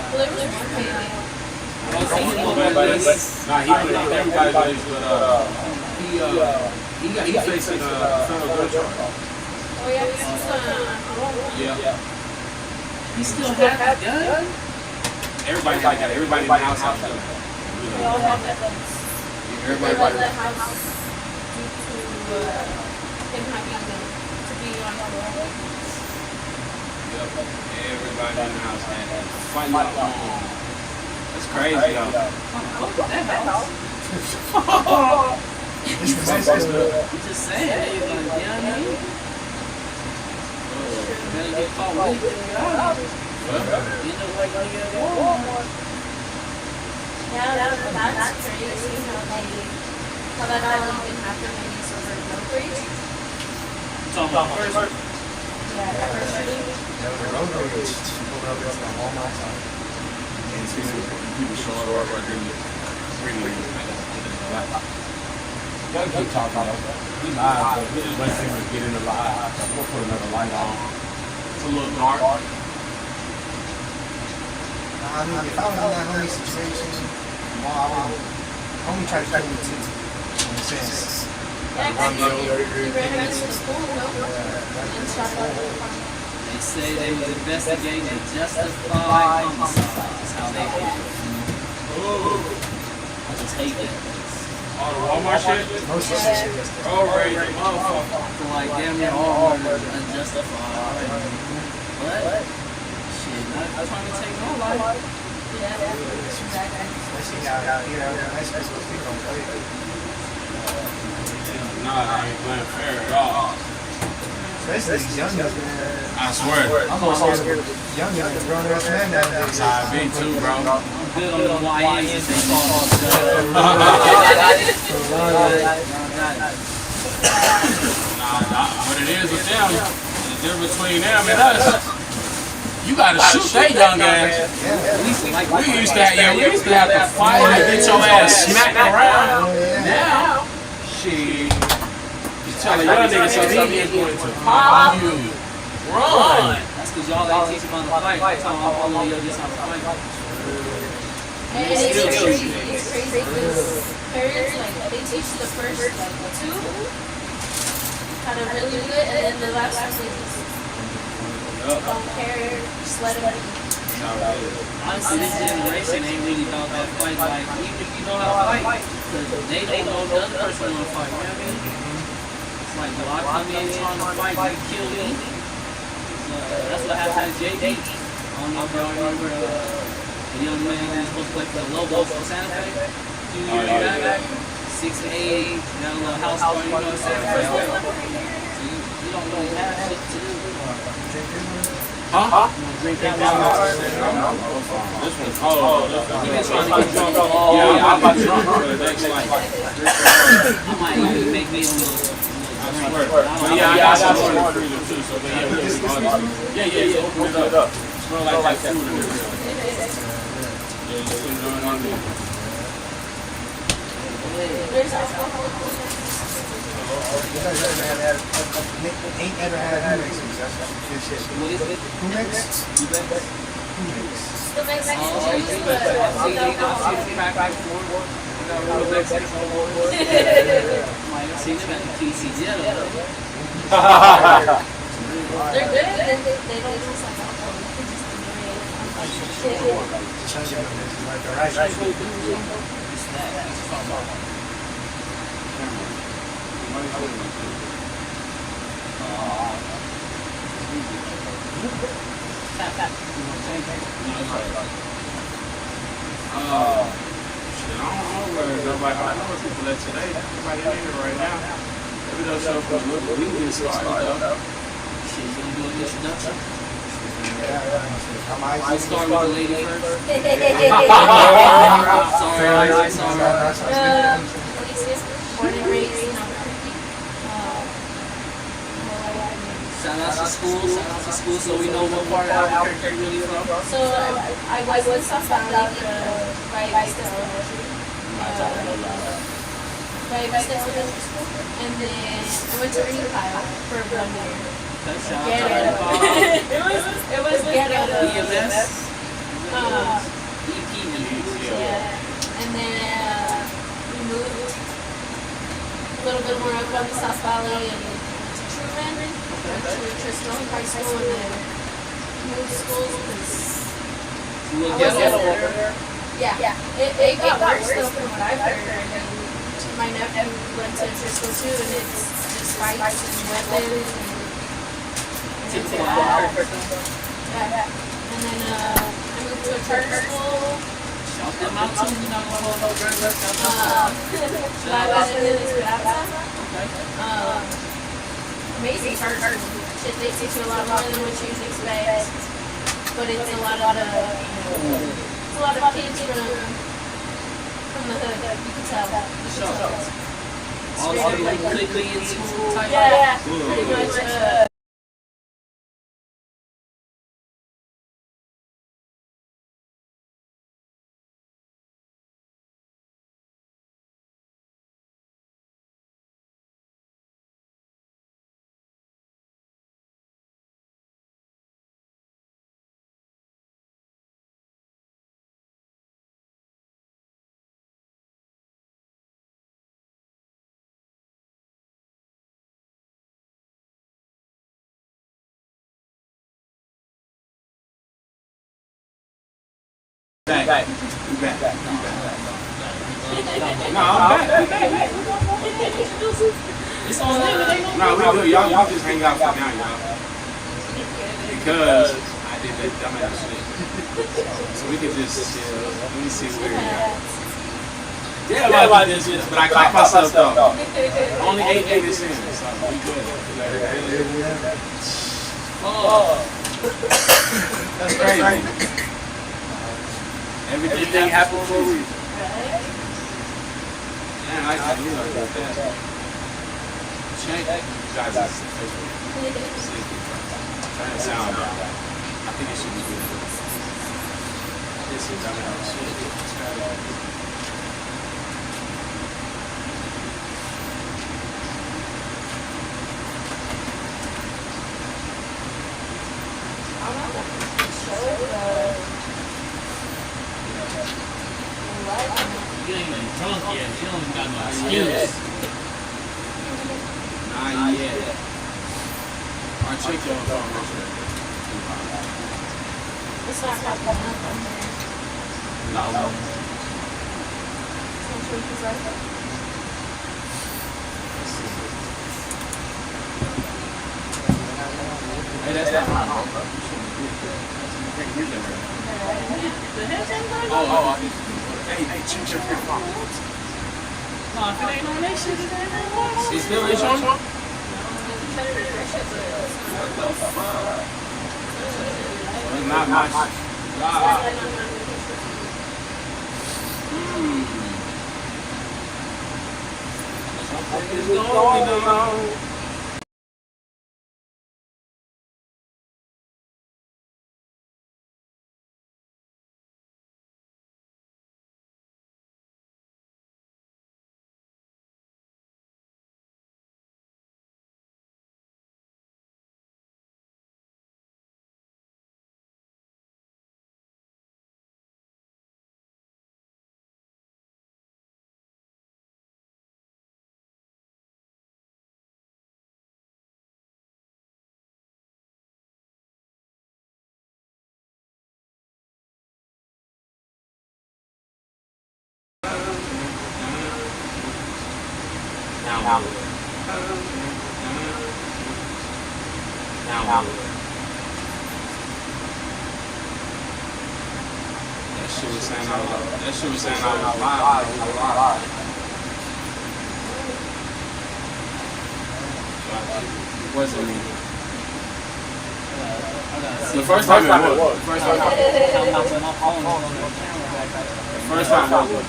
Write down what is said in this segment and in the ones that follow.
Well, there was one baby. Nah, he put everybody's list, but he facing federal gun charge. Oh yeah, this is Yeah. He still has a gun? Everybody like that. Everybody in my house has them. we all have that. Everybody They like let the that. house due to him having to be on parole. Yep. Everybody in the house had that. Fight like That's crazy, though. That house. It's ridiculous. I'm just saying, they like, you know what I mean? Better get caught with it. You know, like nigga at Walmart. Yeah, that's crazy how that all even happened when you sober no rage. Talking about first. Yeah, that first shooting. The road rage pulled up on Walmart side. And People showing up right there. Y'all keep talking about it. We live, but we just wait for him to get in the live. We'll put another light on. It's a little dark. I mean, if I was in that homie situation, well, I would homie try to kill me too. In a sense. Yeah, he ran into the school, and shot up the car. They say they was investigating a justified homicide. That's how they put it. I just hate that. All the Walmart shit? Most of this shit is Oh, right, motherfucker. I feel like damn near all murder is unjustified. But shit, not trying to take no life. Yeah, exactly. especially out here, that's what people don't play. Nah, I ain't playing fair at all. Especially these young guys, man. I swear. I'm more scared of young guys, grown ass men nowadays. I be too, bro. I'm good on the YNs if they fall off the Nah, what it is with them, the difference between them and us, you gotta shoot that young ass. We used to have to fight and get your ass smacked around. Now, shit, you tell a young nigga something, he is going to pop you. Run. That's because y'all ain't teaching them how to fight. I'm telling all of y'all just how to fight. And it's crazy because parents, like, they teach the first, like, two how to really do it, and then the last one, they just don't care, just let it be. Honestly, this generation ain't really about that fight. Like, even if you know how to fight, because they don't know the other person want to fight. You know what I mean? It's like, well, I come in trying to fight, you kill me. That's what happened to JD. I don't know if y'all remember the young man who was supposed to play for the Lobos from Santa Fe a few years back. 6'8", got a little house party, you know what I'm saying? So you don't really have shit to do. Huh? Drink that This one's cold. You've been trying to get drunk all Yeah, year. I'm about to drunk for the next like. I might even make me a little drink. But yeah, I got some more in the freezer too, so but yeah, we'll be honest. Yeah, open it up. Smell like food in there. Yeah, just put it on there. There's alcohol. Ain't ever had Humexes. That's good shit. What is it? Humex? Humex. The Mexican Oh, juice, you but I see without alcohol. crack before. Might have seen them at the TCG. They're good, and they don't taste like alcohol. They just Like the rice. Shit, I don't know where nobody. I know where people at today. Everybody in here right now. Maybe they'll show up. We can get started though. Shit, you gonna do an introduction? I I'll start with the lady first. Sorry. Alicia's born and raised in Albuquerque. Shout out to school, so we know what part of Albuquerque you're really from. So I was in South Valley, right Vista Elementary. Right Vista Elementary School. And then I went to Ernie Kyle for 1 year. Shout out Ghetto. to It was ghetto though. EMS. EP music. Yeah. And then we moved a little bit more up on the South Valley and to Truman, went to Tristan High School, and then moved schools because You look I was yellow there. over there. Yeah, it got worse though from what I've heard. I mean, my nephew went to Tristan too, and it's just fights and weapons and it's bad. Yeah. And then I moved to a charter school. Shout them out too. You know, La Base de la Esperanza. okay. Amazing charter school. Shit, they teach you a lot more than what you'd expect. But it's a lot of the, it's a lot of kids from the hood. You can tell. All the like quickly in school type. Yeah, pretty much. Back. No, I'm back. It's on them, but they don't. No, we good. Y'all just hang out for now, y'all. Because I did that dumbass shit. So we can just chill. Let me see where we at. Yeah, about this, but I caught myself though. Only 8 minutes in, so we good. Oh, That's crazy. Everything happens for a reason. Man, I like that. Check you guys' Facebook. Trying to sound bad. I think it should be good. This is dumbass shit. you ain't even drunk yet. You don't even got no excuse. Not yet. I'll check your phone real quick. It's not popping up on there. No. It's not sure right. Hey, that's not mine. Oh, I did. Hey, check your phone. No, if it ain't on that shit, it ain't on that It's still ain't showing? It's not much. It's going along. Now. That shit was saying I was live. Wasn't me. The first time it was. The first time it was.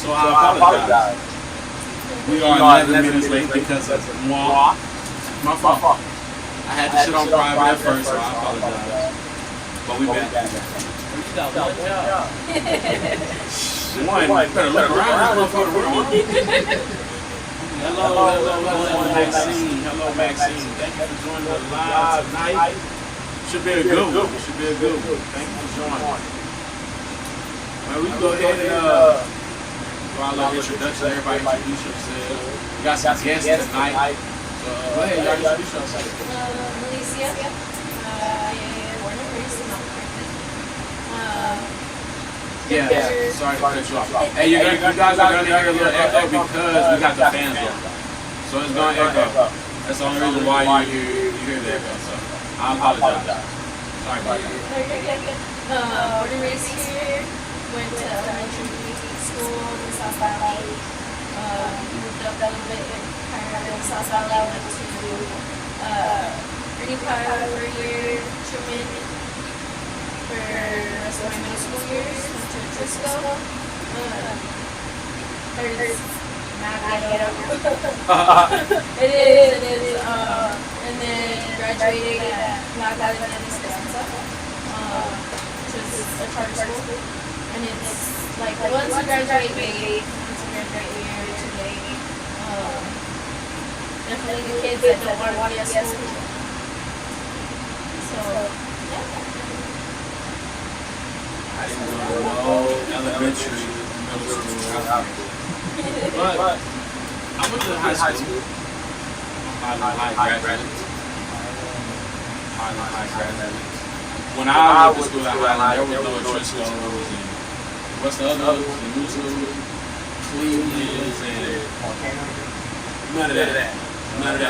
So I apologize. We are 11 minutes late because of moi. My fault. I had the shit on private at first, so I apologize. But we back. You got one job. One, you better look around this motherfucker. Hello, Maxine. Hello, Maxine. Thank you for joining us live tonight. should be a good one. It should be a good one. Thank you for joining. Well, we can go ahead and do our little introduction. Everybody introduce yourselves. We got some guests tonight. So go ahead, y'all introduce yourselves. Alicia. Born and raised in Mount Franklin. Yeah, sorry to cut you off. Hey, you guys are going to hear a little echo because we got the fans on. So it's going to echo. That's the only reason why you hear the echo. So I apologize. Sorry about that. Born and raised here. Went to elementary school in South Valley. Moved up a little bit in South Valley. Went to Green Park for a year. Truman for the rest of my middle school years. Went to Trisco. There's mad ghetto. It is. And then graduated at La Galera de Esperanza, which is a charter school. And it's like once you graduate year to date. Definitely the kids that don't want to be at school. So, yeah. I didn't go to no elementary, middle school, out here. But I went to high school. High graduate. When I went to school at Highland, there was no Trisco and what's the other? The new school, Cleveland's and none of that. None of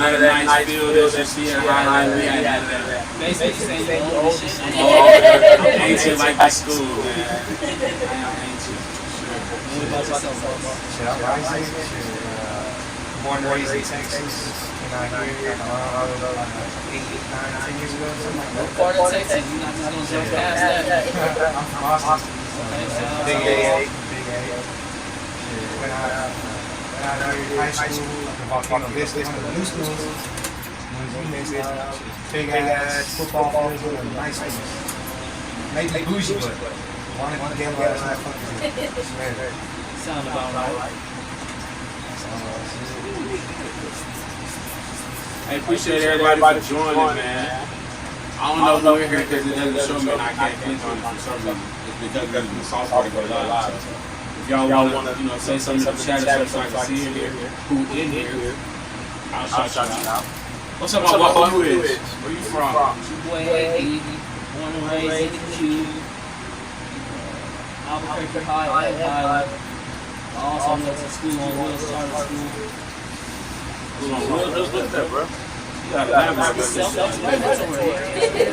that nice field that you see at Highland. We had none of that. Basically saying you old shit. I'm ancient like the school, man. I'm ancient. Shit, I'm Isaac. Born and raised in Texas. Came out here, 8, 9, 10 years ago, something like that. What part of Texas? You're not just gonna jump past that. I'm from Austin. Big A. When I graduated high school, the Volcano Vista, one of the new schools. Big ass football field and nice schools. Maybe bougie, but wanted to get last night. Sound about right. I appreciate everybody for joining, man. I don't know who we're here because it doesn't show me and I can't click on it for some reason. It's because the software goes live. So if y'all want to, say something in the chat or something so I can see in here, who in here, I'll shout you out. What's up, my boy? Who is? Where you from? Your boy Eddie, born and raised in the Q. Albuquerque High and Highland. I also went to school on Wheels, charter school. School on Wheels? Just look at that, bro. You got to have it.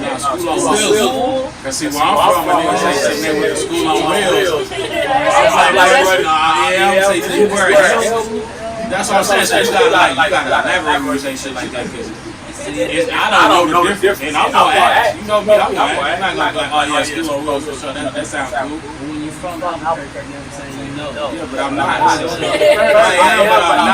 Now, school on wheels. Because see, where I'm from, a nigga say sitting there with the school on wheels. I'm like, yeah, I'm saying, you worry. That's what I'm saying. So you gotta elaborate when you say shit like that. Because I don't know the difference. And I'm gonna ask. You know me, I'm gonna ask. I'm not gonna be like, oh yeah, school on wheels for sure. That sounds cool. When you're from Albuquerque, you know what I'm saying? You know. Yeah, but I'm not. I am, but I'm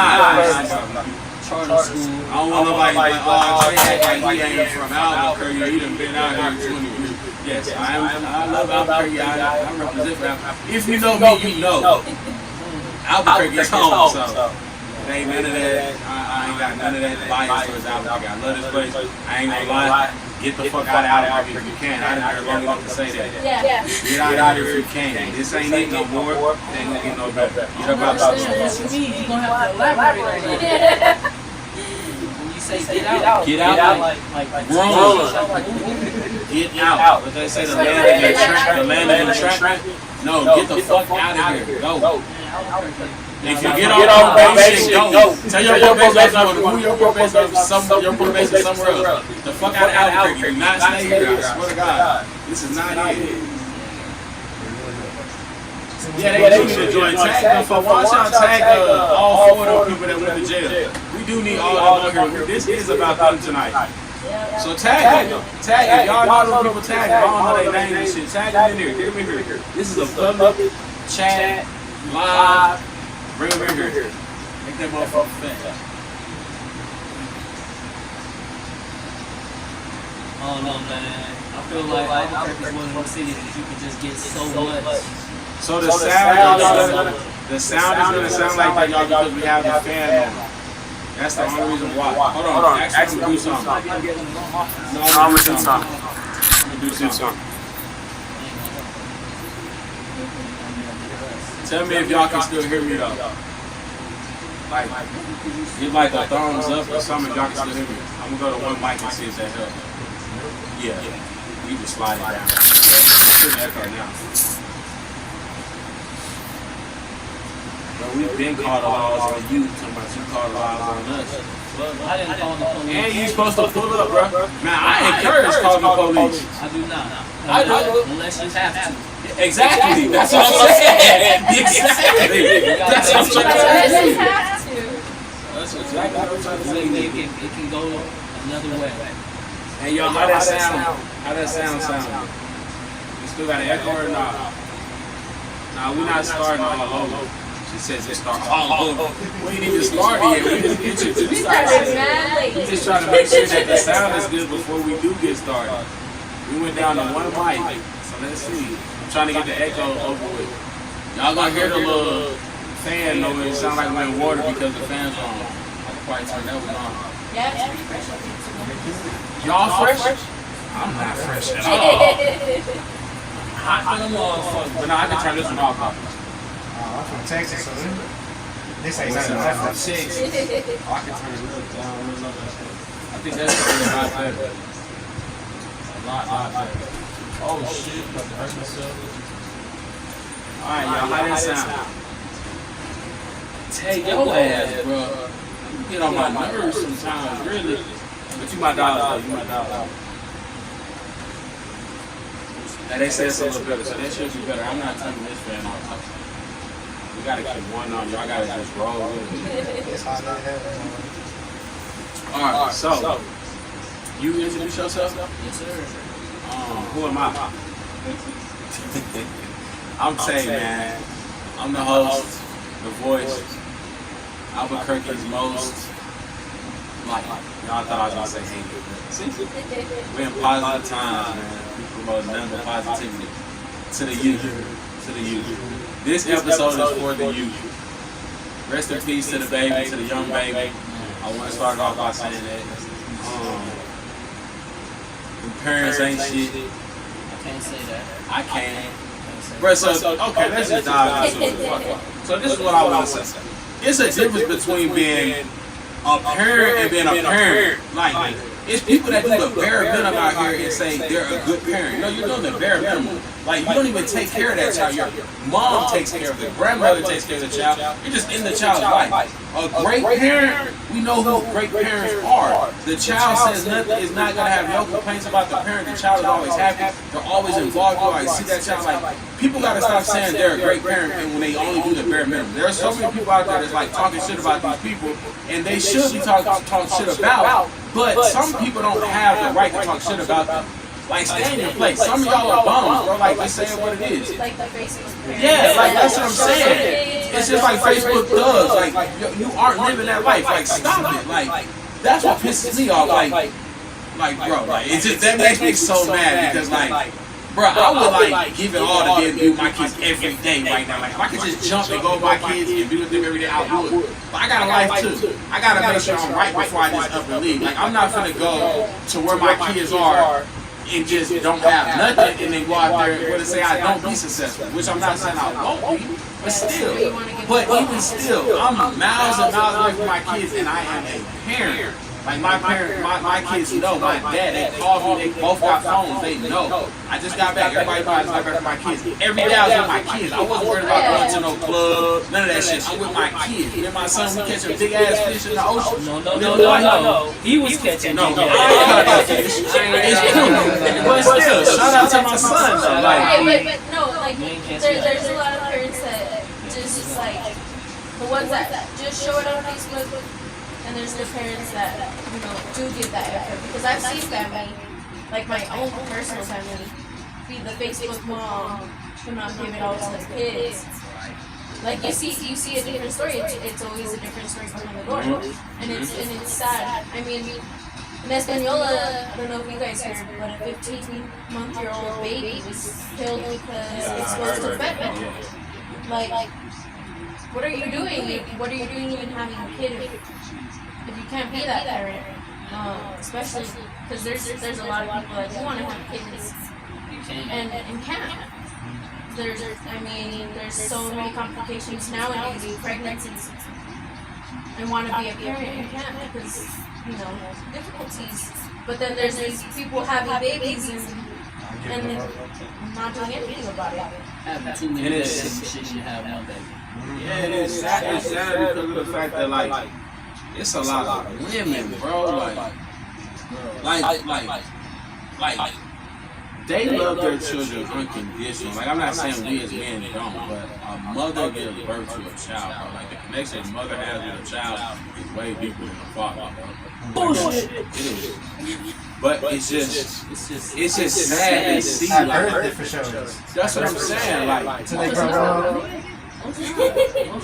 not. Charter school. I don't want nobody like, oh, Trey act like he ain't from Albuquerque. He done been out here 20 years. Yes, I love Albuquerque. I represent for Albuquerque. If you know me, you know. Albuquerque is home, so it ain't none of that. I ain't got none of that bias towards Albuquerque. I love this place. I ain't gonna lie. Get the fuck out of Albuquerque if you can. I've been here long enough to say that. Yeah. Get out of here if you can. This ain't it no more. It ain't gonna get no better. Get up out What you mean? You're gonna have to elaborate on that. When you say get out, get out like run. Get out. What they say, the land of the track. No, get the fuck out of here. Go. If you get off probation, go. Tell your probation who your probation is somewhere else. The fuck out of Albuquerque. Do not stay here. I swear to God. This is not it. Yeah, they need to join tag. Why don't y'all tag all 4 of those people that went to jail? We do need all of them here. This is about them tonight. So tag them. Tag them. Y'all know those people tag them. I don't know their names and shit. Tag them in here. Get them in here. This is a public chat, live. Bring them in here. Make that motherfucker fat. I don't know, man. I feel like Albuquerque is one of those cities that you can just get so much. So the sound is gonna sound like that, y'all, because we have the fan on. That's the only reason why. Hold on. Actually, I'm gonna do something. No, I'm gonna do something. I'm gonna do something. Tell me if y'all can still hear me though. Like, give like a thumbs up or something if y'all can still hear me. I'm gonna go to one mic and see if that helps. Yeah, we just slide it down. It's echo now. But we've been called laws on you, talking about you called laws on us. I didn't call the police. And you supposed to pull up, bro. Man, I encourage calling the police. I do not. I do. Unless you have to. Exactly. That's what I'm saying. Exactly. That's what I'm trying to say. You have to. That's exactly what I'm trying to say. It can go another way. Hey, yo, how that sound? How that sound? You still got an echo or not? Nah, we're not starting all over. She says just start all over. We ain't even started yet. We just introduced We started ourselves. mad late. We just trying to make sure that the sound is good before we do get started. We went down to one mic, so let's see. I'm trying to get the echo over with. Y'all gonna hear the little fan noise. It sound like we're in water because the fan's on. I can probably turn that one on. Yeah, it's pretty fresh up here. Y'all fresh? I'm not fresh at all. Hot than a motherfucker. But no, I can turn this one off. I'm from Texas, so this ain't I'm nothing from different. Texas. Oh, I can turn it real down. I think that's a lot better. A lot better. Oh shit, about to hurt myself. Alright, y'all, how that sound? Take your ass, bro. You get on my nerves sometimes, really. But you my dog, though. You my dog. Now they say it's a little better, so that should be better. I'm not turning this fan off. We gotta keep one on. Y'all gotta just roll with it. It's hot as hell. Alright, so you introduce yourself? Yes, sir. Who am I? I'm Tay, man. I'm the host, the voice, Albuquerque's most like. Y'all thought I was gonna say hate. See? We're in positive times, man. We promote nothing but positivity to the youth. To the youth. This episode is for the youth. Rest in peace to the baby, to the young baby. I want to start off by saying that the parents ain't shit. I can't say that. I can. Bro, so okay, let's just dive into it. So this is what I want to say. It's a difference between being a parent and being a parent. Like, it's people that do the bare minimum out here and say they're a good parent. No, you're doing the bare minimum. Like, you don't even take care of that child. Your mom takes care of it. Grandmother takes care of the child. You're just in the child's life. A great parent, we know who great parents are. The child says nothing, is not going to have no complaints about the parent. The child is always happy. They're always involved. You always see that child. Like, people got to stop saying they're a great parent and when they only do the bare minimum. There are so many people out there that's like talking shit about these people, and they should be talking shit about. But some people don't have the right to talk shit about them. Like, stay in your place. Some of y'all are bums, bro. Like, just saying what it is. Like the Facebook parents. Yeah, like, that's what I'm saying. It's just like Facebook does. Like, you aren't living that life. Like, stop it. Like, that's what pisses me off. Like, bro, like, it's just, that makes me so mad because, like, bro, I would, like, give it all to be with my kids every day right now. Like, if I could just jump and go with my kids and be with them every day, I would. But I got a life, too. I got to make sure I'm right before I just up and leave. Like, I'm not going to go to where my kids are and just don't have nothing, and then go out there and say I don't be successful, which I'm not saying I won't be, but still. But even still, I'm miles and miles away from my kids, and I am a parent. Like my kids know, my dad, they call me, they both got phones, they know. I just got back, everybody knows I just got back from my kids. Every day I was with my kids. I wasn't worried about going to no club, none of that shit. I'm with my kids. Me and my son, we catching big ass fish in the ocean. No. He was catching No, big I ass. ain't got that fish. It's cool. But still, shout out to my son though. Like, But no, like there's a lot of parents that just like the ones that just show it on Facebook, and there's the parents that do give that effort. Because I've seen family, like my own personal family, be the Facebook mom who not give it all to the kids. Like you see a different story. It's always a different story behind the door, and it's sad. I mean. In Espanola, I don't know if you guys heard, but a 15-month-old baby was killed because exposed to fentanyl. Like, what are you doing? What are you doing even having a kid if you can't be that parent, especially because there's a lot of people that do want to have kids You can't. and can't. There's so many complications nowadays with pregnancies and want to be a parent and can't because, difficulties. But then there's these people having babies and not doing anything about it. Having too many babies, shit, you have one baby. Yeah, it's sad because of the fact that like it's a lot of women, bro. Like they love their children unconditional. Like I'm not saying we as men don't, but a mother gives birth to a child, bro. Like the connection a mother has with a child is way deeper than a father, bro. Bullshit. It is. But it's just sad to see. I've Like, heard different shows. that's what I'm saying. Like, So they grow up. Most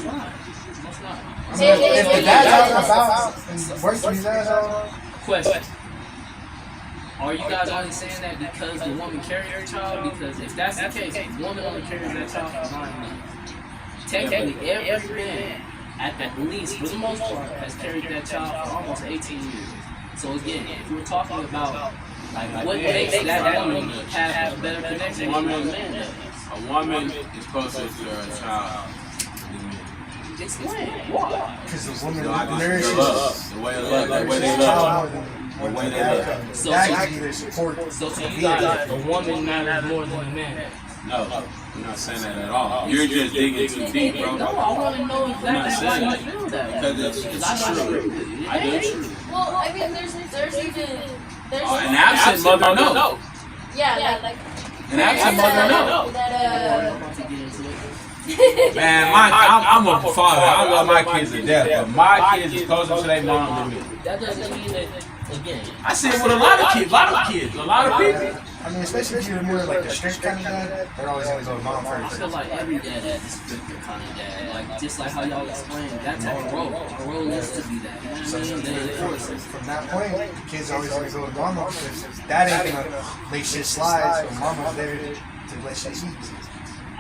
not. I mean, if the dad's out and about and working his ass off, Question. Are you guys only saying that because the woman carried her child? Because if that's the case, the woman only carries that child for 9 months. Technically, every man, at the least, for the most part, has carried that child for almost 18 years. So again, if we're talking about like what makes that woman have a better connection with a man does. a woman is closer to her child. Explain why. because the woman The nourishes love, the way they love, the way they the child love. more than way they dad look. can. So Dad to- can either support So to the you guys, vehicle. a woman matters more than a man. No, I'm not saying that at all. You're just digging too deep, bro. No, I want to know exactly why you feel that. Because it's I don't true. agree with you. I do true. Well, I mean, there's An absent mother, no. yeah, like An absent mother, no. that I'm about to get into it. Man, I'm a father. I love my kids to death, but my kids is closer to their mom than me. That doesn't mean that, again, I see it with a lot of kids, a lot of people. I mean, especially if you're more like a strict kind of dad, they're always gonna go to mom I first. feel like every dad is a stricter kind of dad. Like, just like how y'all explained, that's our role. Our role is to be that. You know what I mean? They enforce it. From that point, the kids always gonna go to mama because dad ain't gonna let shit slide, so mama's there to let shit eat.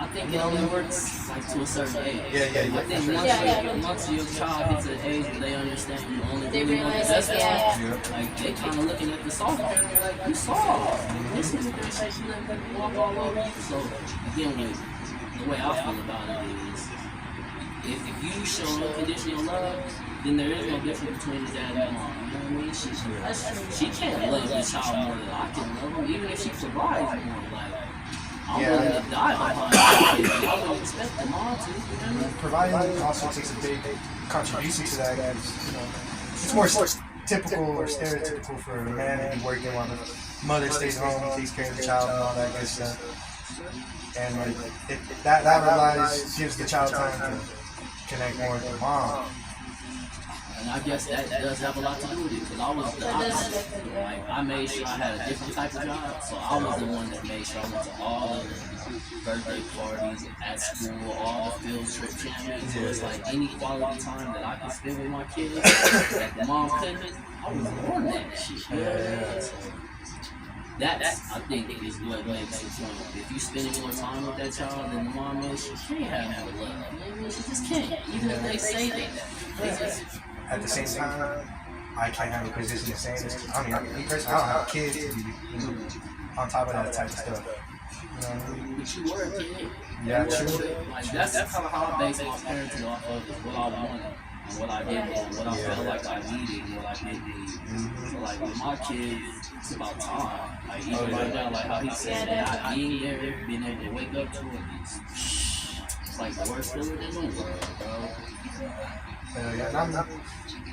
I think it only works like to a certain age. Yeah, I think once your child hits an age where they understand you only they really want the realize, best for them, Yeah. like they kind of looking at the soft parent like you soft. This is the shit you let them walk all over you. So again, the way I feel about it is, if you show unconditional love, then there is no difference between the dad and the mom. You know what I mean? She can't love the child more than I can love him, even if she provides more. Like, I'm willing to die behind her. I would expect the mom to. You know what I mean? Providing also takes a big contribution to that. It's more typical or stereotypical for a man to be working while the mother stays home, takes care of the child and all that good stuff. And like that relies gives the child time to connect more with the mom. And I guess that does have a lot to do with it, because I was the opposite. Like, I made sure I had a different type of job, so I was the one that made sure I went to all the birthday parties at school, all the field trip champions. So it's like any quality time that I could spend with my kids that the mom couldn't, I was on that shit. You know what I mean? So that's, I think, is what makes it fun. If you spending more time with that child than the mom is, she can't have no love. You know what I mean? She just can't. Even if they say that. They just, At the same time, I can't have a position the same as, I mean, me personally, I don't have kids to be on top of that type of stuff. You know what I mean? but you were a kid. Yeah, true. Like, that's kind of how I base my parenting off of, is what I wanted, and what I did, and what I felt like I needed, and what I didn't need. So, like, with my kids, it's about time. Like, even right now, like how he said, that being there, being able to wake up to it, it's like the worst feeling in the world, bro.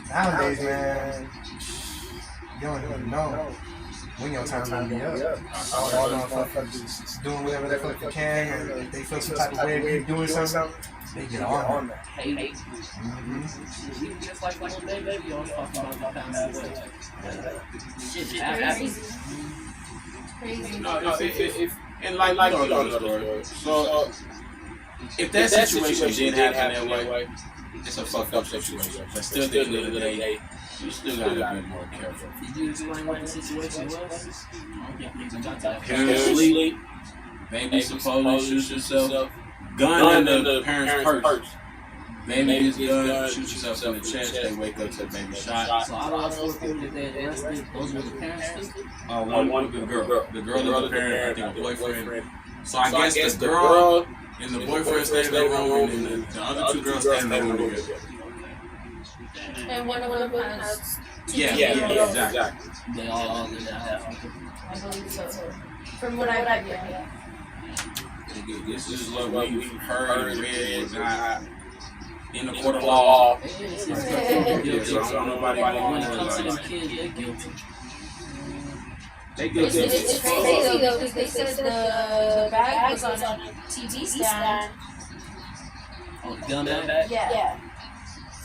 Nowadays, man, you don't even know when your time's gonna be up. All motherfuckers doing whatever the fuck they can, and if they feel some type of way of you doing something, they get on that. Hate it. Just like little baby, I was talking about the past way. Shit happens. crazy. No, if and like the story. So if that situation didn't happen that way, it's a fucked up situation. But still, at the end of the day, you still gotta be more careful. Did you explain what the situation was? I don't think we even got to that. Parents sleep, baby supposed to shoot yourself, gun in the parents' purse. Maybe this gun, shoot yourself in the chest, they wake up to the baby shot. So out of those 4 people that they arrested, those were the parents too? One the girl. The girl is the parent, I think a boyfriend. So I guess the girl and the boyfriend stay in their room, and the other 2 girls stay in their room together. And one of them has Yeah, exactly. They all did that. I believe so. From what I've read, yeah. This is what we've heard and read, not in the court of law. Yeah, So I don't know nobody when it comes to them going kids, they're guilty. They guilty. It's crazy though, because they said the bag was on a TV stand. Oh, the gun bag? Yeah.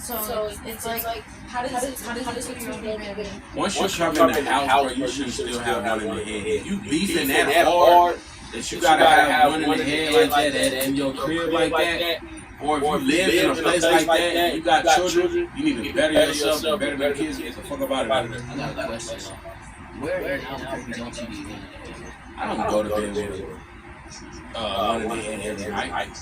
So it's like, how does it 2-year-old baby? Once you come in the house where you should still have one in the head, you beefing that hard that you gotta have one in the head like that in your crib like that, or if you live in a place like that and you got children, you need to better yourself and better the kids. Get the fuck up out of there. I got a question. Where in Albuquerque don't you be in? I don't go to bed with one in the head every night.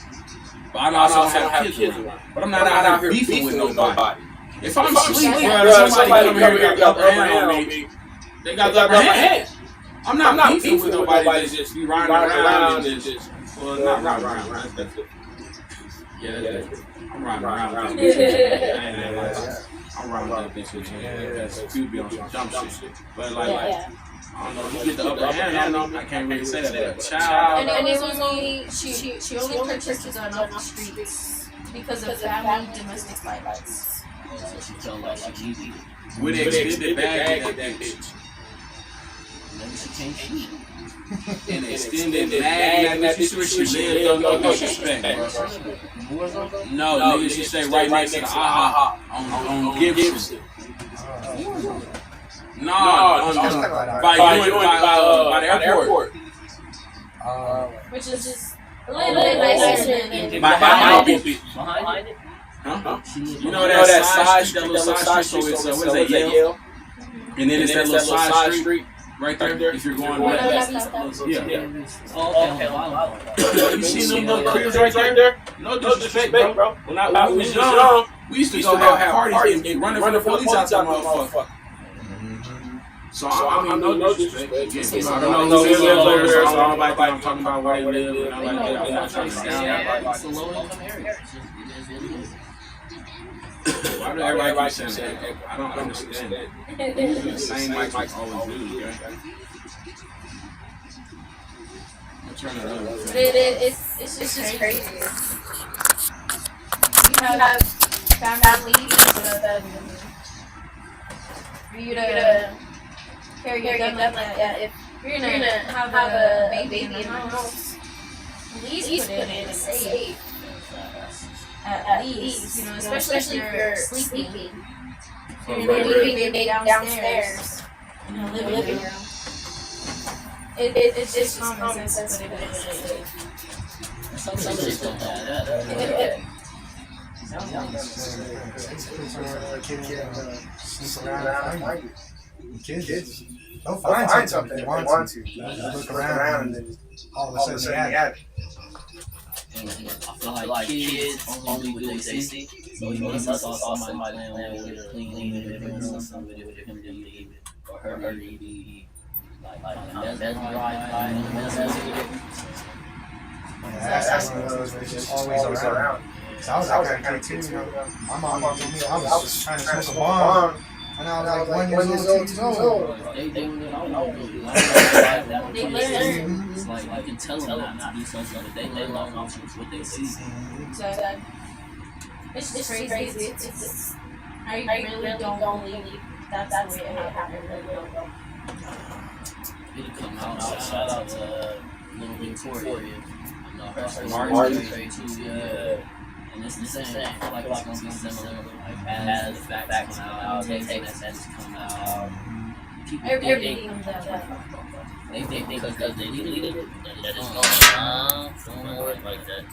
But I also have kids around. But I'm not out here beefing with nobody. If I'm asleep, somebody come here and got the upper hand on me, they got the upper hand. I'm not beefing with nobody that just be riding around and just, well, not riding around. That's it. Yeah, that's it. I'm riding around with this bitch. I'm riding with that bitch because people be on some dumb shit. But like, I don't know, you get the upper hand on them, I can't really say that. But a child. And it was only, she only purchased the gun off the streets because of family domestic violence. So she felt like she needed it. With an extended bag in that bitch. Maybe she can't shoot. An extended bag in that bitch. You see where she lived, no disrespect, bro. No, nigga, she stay right next to the AHA on Gibson. No, by the airport. Which is just a little bit nicer than Behind it. Behind it? Huh? You know that side street, that little side street, so it's, what is that, Yale? And then it's that little side street right there, if you're going west. Yeah. You see them little cribs right there? No disrespect, bro. When I was young, we used to go have parties and run from the police out that motherfucker. So I mean, no disrespect. I don't know who lives there, so I don't like I'm talking about where they live. And I like that. It's a low-income area. Why do everybody keep saying that? I don't understand that. It's the same like always do, okay? I'm trying to know. But it's just crazy. You have families for you to carry your gun like that. If you're gonna have a baby in the house, at least put it in a safe. At least, you know, especially if you're sleeping. You're leaving baby downstairs in the living room. It's just common sense to put it in a safe. Some cities don't have that. Kids, they'll find something if they want to. Just look around and then all of a sudden they have it. I feel like kids only do what they see. So you must saw somebody playing with it, clean it, or somebody with him to leave it, or her to leave like That's one of those that's just always around. So I was that kind of kid too. My mom told me I was just trying to smoke a bomb. And I was like 1 year old. They learn. It's like you can tell them not to do something, but they learn what they see. Exactly. It's just crazy. It's I really don't believe that's the way it happened. It'll come out. Shout out to Little Victoria. I know her Martin. too. Yeah. And it's the same. I feel like it's gonna be similar. Like as the facts come out, they take that come out. Everything comes out. They think because they deleted it, that it's going on like that.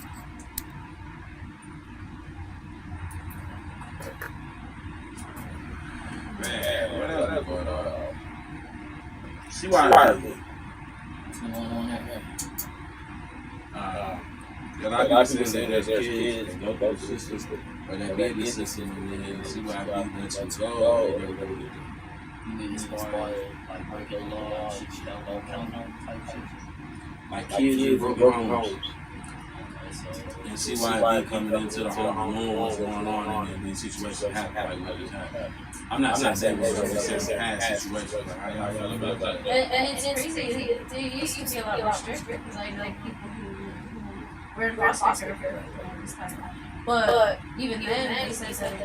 Man, what else is going on? See why I What's going on there? A lot of people saying that there's kids go through the system, or that be in the system, and then see why people let you go. You mean as far as like breaking the law, shit you don't count on type shit? Like kids in broken homes. Okay, so And see why they coming into the home knowing what's going on, and then these situations happen like what just happened. I'm not saying that was a past situation, but how y'all feel about that? And it's crazy. They used to be a lot more strict because like people who were in foster care for this past time. But even then, they said that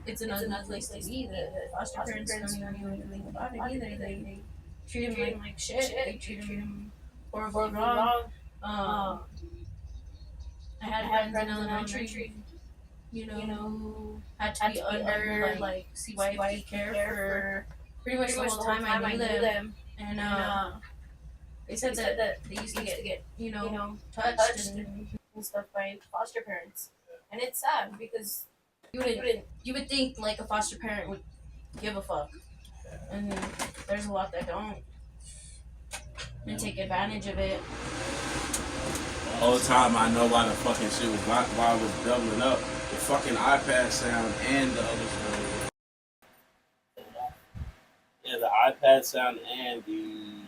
it's another place to be. The foster parents don't even know anything about it either. They treat him like shit. They treat him horribly wrong. I had friends in elementary, who had to be under like CYP care for pretty much the whole time I knew them. And they said that they used to get touched and stuff by foster parents. And it's sad because you would think like a foster parent would give a fuck. And there's a lot that don't and take advantage of it. The whole time I know why the fucking shit was why it was doubling up. The fucking iPad sound and the other sound. Yeah, the iPad sound and the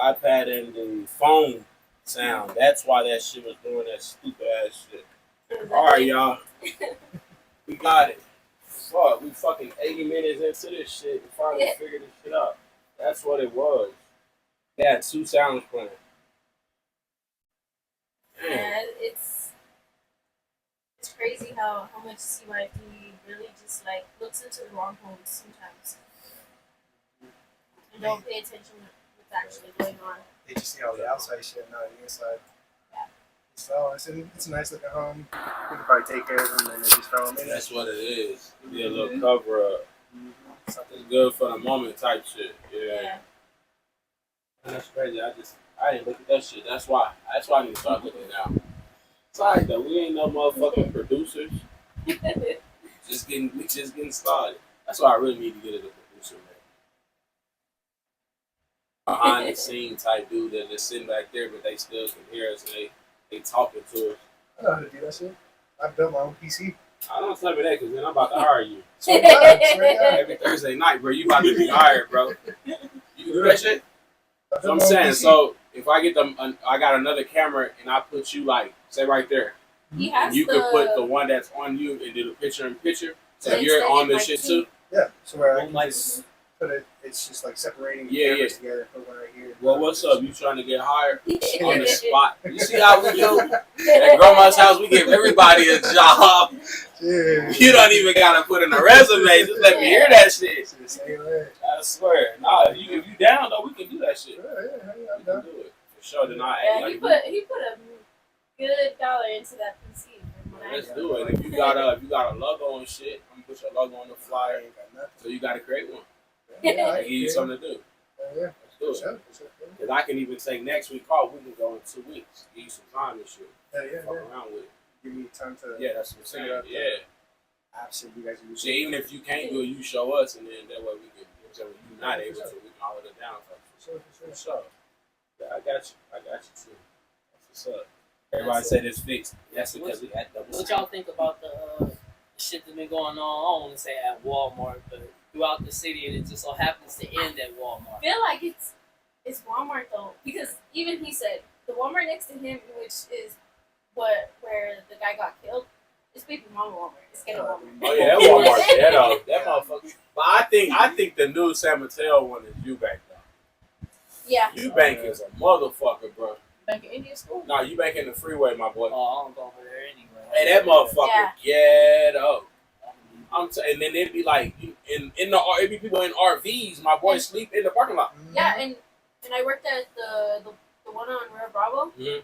iPad and the phone sound. That's why that shit was doing that stupid ass shit. Alright, y'all. We got it. Fuck, we fucking 80 minutes into this shit and finally figured this shit out. That's what it was. They had 2 sounds playing. Yeah, it's crazy how much CYP really just like looks into the wrong homes sometimes and don't pay attention to what's actually going on. They just see all the outside shit, not the inside. Yeah. So it's a nice looking home. We can probably take care of them and then just throw them in. That's what it is. Be a little cover up. Something good for the moment type shit. Yeah. That's crazy. I didn't look at that shit. That's why I need to start looking now. It's alright though. We ain't no motherfucking producers. We just getting started. That's why I really need to get a producer, man. Behind the scene type dude that just sitting back there, but they still can hear us and they talking to us. I know how to do that shit. I built my own PC. I don't tell me that because then I'm about to hire you. Swear to God. Every Thursday night, bro, you about to be hired, bro. You can do that shit? So I'm saying, so if I get I got another camera and I put you like, say right there. He has you could put the one that's on you and do the picture in picture. So you're on the shit too? Yeah. So where I can just put it, it's just like separating the cameras together. Put one right here. Well, what's up? You trying to get hired on the spot? You see how we do? At Grandma's house, we give everybody a job. Yeah. You don't even gotta put in a resume. Just let me hear that shit. I swear. Nah, if you down though, we can do that shit. Yeah, we can do it for sure. Then I he put a good dollar into that PC. Let's do it. If you got a logo and shit, I'm gonna put your logo on the flyer. So you gotta create one. I give you something to do. Yeah. Let's do it. Because I can even take next week off. We can go in 2 weeks. Give you some time and shit. Fuck around with it. Give me time to. Yeah, that's what I'm saying. Yeah. Absolutely, you guys are so even if you can't do it, you show us, and then that way we can. If you're not able to, we can hold it down. For sure. Yeah, I got you too. That's what's up. Everybody said it's fixed. That's because we had double. What y'all think about the shit that's been going on? I don't want to say at Walmart, but throughout the city, and it just so happens to end at Walmart. I feel like it's Walmart though, because even he said the Walmart next to him, which is where the guy got killed, is Baby Mama Walmart. It's getting Walmart. Oh yeah, that Walmart ghetto. That motherfucker. But I think the new San Mateo one is Eubank though. Yeah. Eubank is a motherfucker, bro. Back in Indian school? Nah, Eubank in the freeway, my boy. Oh, I don't go over there anyway. Hey, that motherfucker ghetto. And then it'd be like it'd be people in RVs. My boy sleep in the parking lot. Yeah, and I worked at the one on Rio Bravo. Mm-hmm.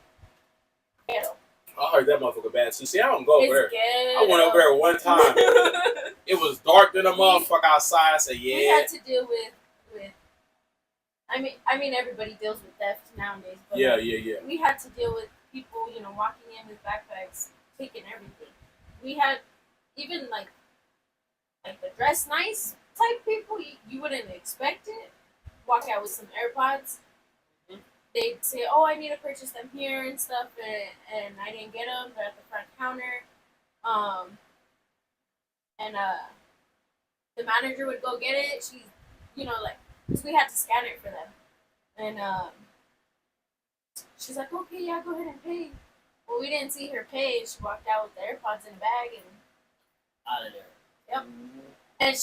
Ghetto. I heard that motherfucker bad too. See, I don't go over there. Ghetto. I went over there one time. It was dark than a motherfucker outside. I said, yeah. We had to deal with. I mean, everybody deals with theft nowadays. But yeah. We had to deal with people, walking in with backpacks, taking everything. We had even like the dress nice type people. You wouldn't expect it. Walk out with some AirPods. they'd say, "Oh, I need to purchase them here and stuff," and I didn't get them. They're at the front counter, um, and the manager would go get it. She, like, cause we had to scan it for them, and she's like, "Okay, yeah, go ahead and pay." Well, we didn't see her pay. She walked out with the AirPods in a bag, and Out of there. yep. And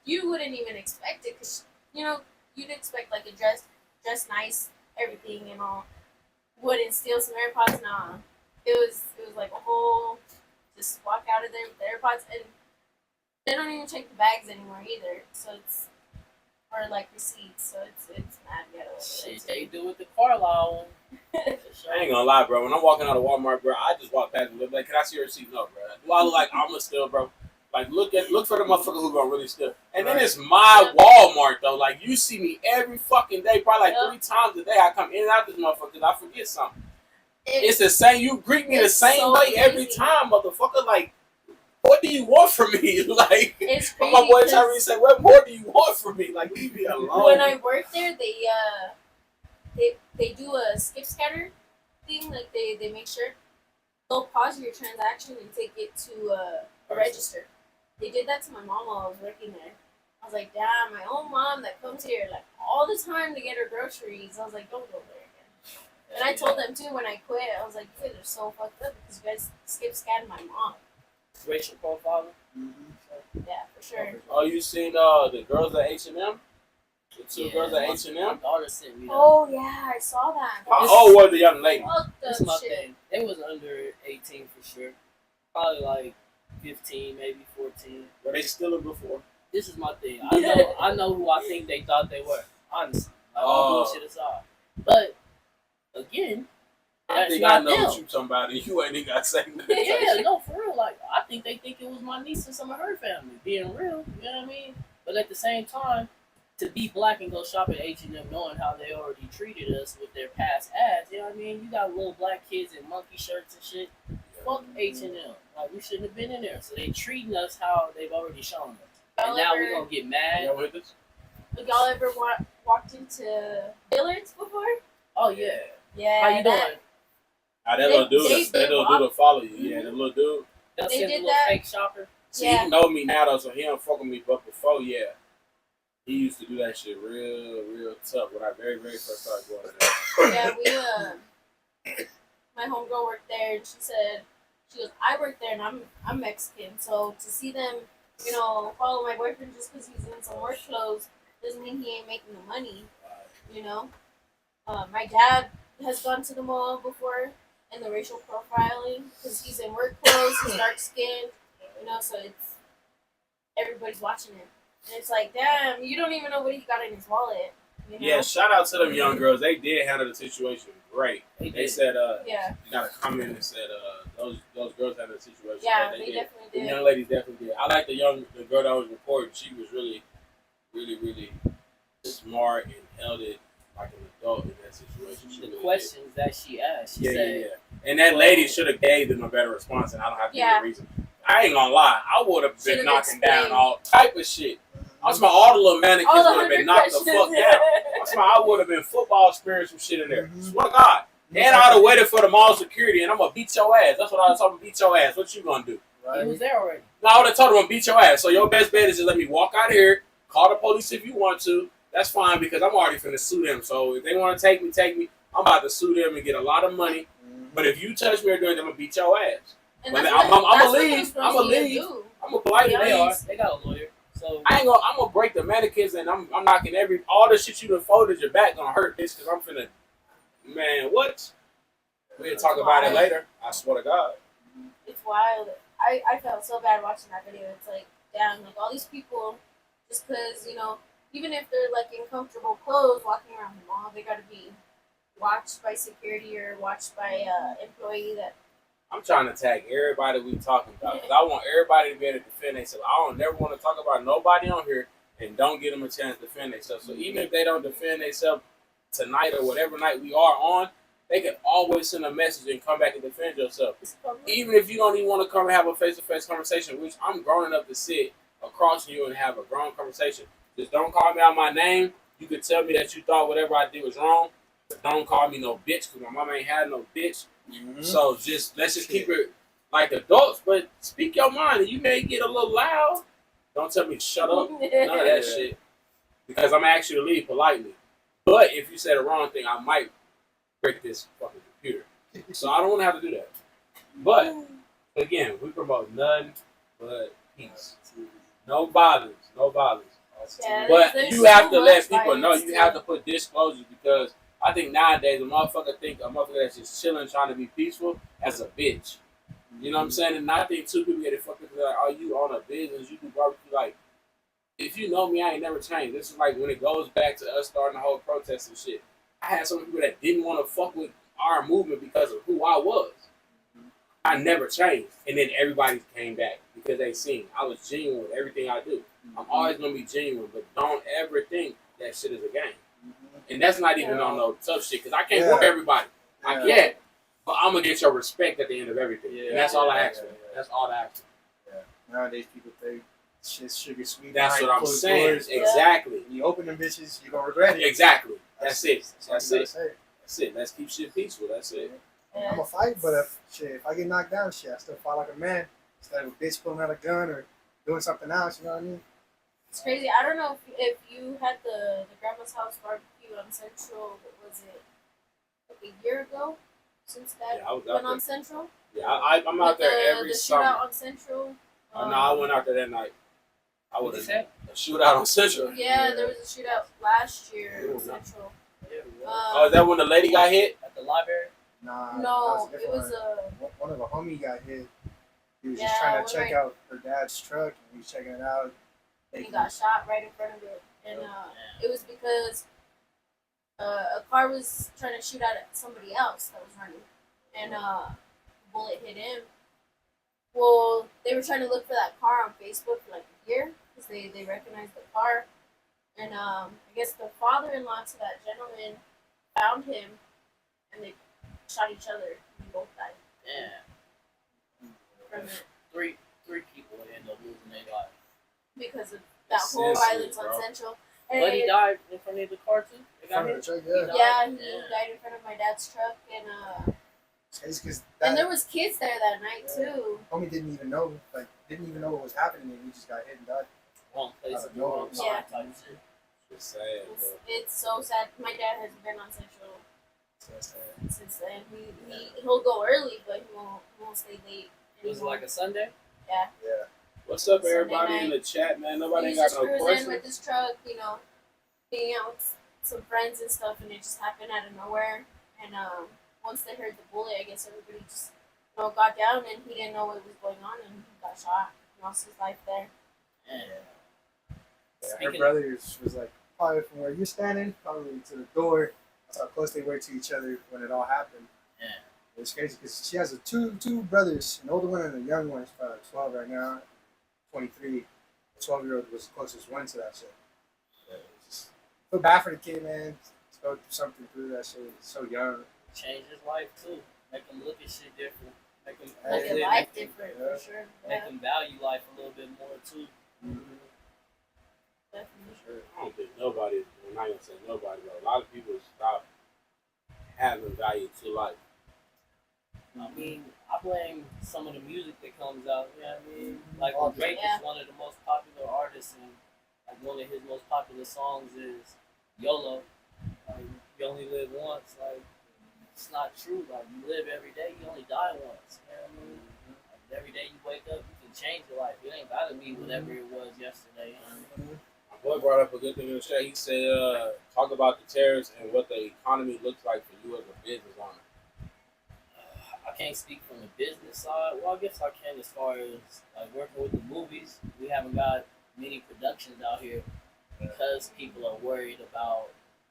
you wouldn't even expect it, cause you'd expect like a dress nice, everything and all. Wouldn't steal some AirPods. Nah, it was like a whole just walk out of there with the AirPods, and they don't even check the bags anymore either. So it's or like receipts. So it's mad ghetto. Shit, they do with the Carlisle one. I ain't gonna lie, bro. When I'm walking out of Walmart, bro, I just walk past and look like, can I see your receipt? No, bro. Do I look like I'm gonna steal, bro? Like, look for the motherfucker who gonna really steal. And then it's my Walmart though. Like, you see me every fucking day, probably like 3 times a day. I come in and out this motherfucker because I forget something. It's the same. You greet me the same so way every crazy. time, motherfucker. Like, what do you want from me? Like, It's my crazy boy 'cause Tyree said, what more do you want from me? Like, leave me alone. when I worked there, they do a skip scanner thing. Like they make sure they'll pause your transaction and take it to a register. They did that to my mom while I was working there. I was like, damn, my own mom that comes here like all the time to get her groceries. I was like, don't go there again. And I told them too when I quit. I was like, you guys are so fucked up because you guys skip scanned my mom. Racial profiling. Yeah, for sure. Oh, you seen the girls at H&M? The two girls at my H&M? daughter sent me that. Oh yeah, I saw that. How old was the young lady? Fuck That's the my shit. thing. They was under 18 for sure. Probably like 15, maybe 14. Were they stealing before? This is my thing. I know who I think they thought they were. Honestly, like, all bullshit aside. But again, I that's think I not know them. what you talking about, and you ain't even got to say nothing. Yeah, no, for real. Like, I think they think it was my niece and some of her family. Being real, you know what I mean? But at the same time, to be black and go shop at H&M knowing how they already treated us with their past ads, you know what I mean? You got little black kids in monkey shirts and shit. Fuck H&M. Like, we shouldn't have been in there. So they treating us how they've already shown us. And Y'all now ever- we're going to get mad. Yeah, with this? Y'all ever walked into Dillard's before? Oh, yeah. Yeah. How you doing? Ah, that little dude, They that little dude will follow you. Yeah, that little dude. That They sent did a little that. fake shopper. See, Yeah. he know me now though, so he don't fuck with me. But before, yeah, he used to do that shit real tough when I very first started going there. Yeah, my homegirl worked there, and she goes, I work there, and I'm Mexican, so to see them, follow my boyfriend just because he's in some work clothes doesn't mean he ain't making the money, you know. My dad has gone to the mall before, and the racial profiling because he's in work clothes, he's dark skinned, so it's everybody's watching him, and it's like, damn, you don't even know what he got in his wallet. Yeah, shout out to them young girls. They did handle the situation great. They They did. said, Yeah. you got a comment and said, those girls handled the situation. Yeah, great. they definitely The did. young ladies definitely did. I like the girl that was reporting. She was really smart and held it like an adult in that situation. She The really questions that she asked, she did. said, Yeah. And that lady should have gave them a better response, and I don't have to give Yeah. a reason. I ain't gonna lie, I would have been Should've knocking explained. down all type of shit. I'm talking about all the little mannequins All the would have been 100 knocked the questions. fuck down. I'm talking about I would have been football experience some shit in there. Mhm. Swear to God. And I'd have waited for the mall security, and I'm gonna beat your ass. That's what I was talking. Beat your ass. What you gonna do? he was there already. No, I would have told them I'm beat your ass. So your best bet is just let me walk out of here, call the police if you want to. That's fine because I'm already finna sue them. So if they want to take me. I'm about to sue them and get a lot of money. But if you touch me or do anything, I'm gonna beat your ass. And But that's I'm what- gonna that's what leave. they're supposed I'm gonna to leave. do. I'm gonna politely They are. leave. They got a lawyer. So I'm gonna break the mannequins and I'm knocking all the shit you done folded your back gonna hurt bitch because I'm finna, man, what? We'll talk about it later. I swear to God. It's wild. I felt so bad watching that video. It's like, damn, like all these people, just because, even if they're like in comfortable clothes walking around the mall, they gotta be watched by security or watched by employee that. I'm trying to tag everybody we talking about because I want everybody to be able to defend themselves. I don't never want to talk about nobody on here and don't give them a chance to defend themselves. So even if they don't defend themselves tonight or whatever night we are on, they can always send a message and come back and defend yourself. Even if you don't even want to come and have a face-to-face conversation, which I'm grown enough to sit across from you and have a grown conversation. Just don't call me out my name. You could tell me that you thought whatever I did was wrong. But don't call me no bitch because my mama ain't had no bitch. Mm-hmm. So let's just keep it like adults, but speak your mind. You may get a little loud. Don't tell me to shut up. None of that shit. Because I'm gonna ask you to leave politely. But if you say the wrong thing, I might break this fucking computer. So I don't want to have to do that. But again, we promote none but peace. No violence. No violence. Yeah, But there's you have so to let much people know. violence You too. have to put disclosures because I think nowadays a motherfucker think a motherfucker that's just chilling trying to be peaceful as a bitch. You know what I'm saying? And I think two people get it fucked up. Like, are you on a business? You do barbecue. Like, if you know me, I ain't never changed. This is like when it goes back to us starting the whole protest and shit. I had some people that didn't want to fuck with our movement because of who I was. I never changed. And then everybody came back because they seen I was genuine with everything I do. I'm always going to be genuine, but don't ever think that shit is a game. And that's not even on no tough shit because I can't work everybody. I can't. But I'm going to get your respect at the end of everything. And that's all I ask for. That's all I ask for. Nowadays, people think shit's sugar sweet. That's behind what I'm closed saying. doors, but Exactly. when you open them bitches, you're going to regret it. Exactly. That's it. That's That's it. say. That's it. Let's keep shit peaceful. That's it. Yeah. I'm a fight, but if I get knocked down, shit, I still fight like a man. Instead of a bitch pulling out a gun or doing something else, you know what I mean? It's crazy. I don't know if you had the grandma's house barbecue on Central. What was it? Like a year ago, since that Yeah, I was out went there. on Central. Yeah, I'm out there every the summer. shootout on Central. No, I went out there that night. I would have say? a shootout on Central. Yeah, there was a shootout last year Ooh, on Central. Oh, is that when the lady got hit? At the library? Nah, No, that it was a was different a. one of a homie got hit. He was Yeah, just trying when to check I- out her dad's truck, and he was checking it out. He got shot right in front of it, and it was because a car was trying to shoot at somebody else that was running, and a bullet hit him. Well, they were trying to look for that car on Facebook for like a year because they recognized the car, and I guess the father-in-law to that gentleman found him, and they shot each other. And both died Yeah. from it Three people end up losing their life. because of that whole Sensitive, violence bro. on Central. But he died in front of the car too. They got Front of hit. the truck, yeah. Yeah, he Yeah. died in front of my dad's truck, and It's because and there that was kids there that night Yeah. too. homie didn't even know what was happening, and he just got hit and died. Wrong place Out at of the wrong nowhere. time type shit. It's sad, It's, bro. it's so sad. My dad has been on Central So it's, since then. He'll go early, but he won't stay late. Was it anymore. like a Sunday? Yeah. yeah. What's up, Sunday everybody in night. the chat, man? Nobody He's ain't just got no cruising questions. with his truck, hanging out with some friends and stuff, and it just happened out of nowhere. And once they heard the bullet, I guess everybody just got down, and he didn't know what was going on, and he got shot. He lost his life there. Yeah. Her Speaking- brothers was like probably from where you're standing, probably to the door. That's how close they were to each other when it all happened. Yeah. It's crazy because she has two brothers, an older one and a young one. She's probably 12 right now, 23. The 12-year-old was the closest one to that shit. Yeah, it's just feel bad for the kid, man. To go through something through that shit. He's so young. Change his life too. Make him look at shit different. Make him Look at Yeah. life make him- different, Yeah. for sure. Make Yeah, him value life a little bit more too. definitely. I don't think nobody, I'm not gonna say nobody, but a lot of people stop having value to life. I mean, I blame some of the music that comes out. You know what I mean? Like Drake Yeah. is one of the most popular artists, and like one of his most popular songs is YOLO. Like, you only live once. Like, it's not true. Like, you live every day. You only die once. You know what I mean? Like, every day you wake up, you can change your life. It ain't gotta be whatever it was yesterday. You know what I mean? My boy brought up a good thing in the chat. He said, talk about the tariffs and what the economy looks like for you as a business owner. I can't speak from the business side. Well, I guess I can as far as like working with the movies. We haven't got many productions out here because people are worried about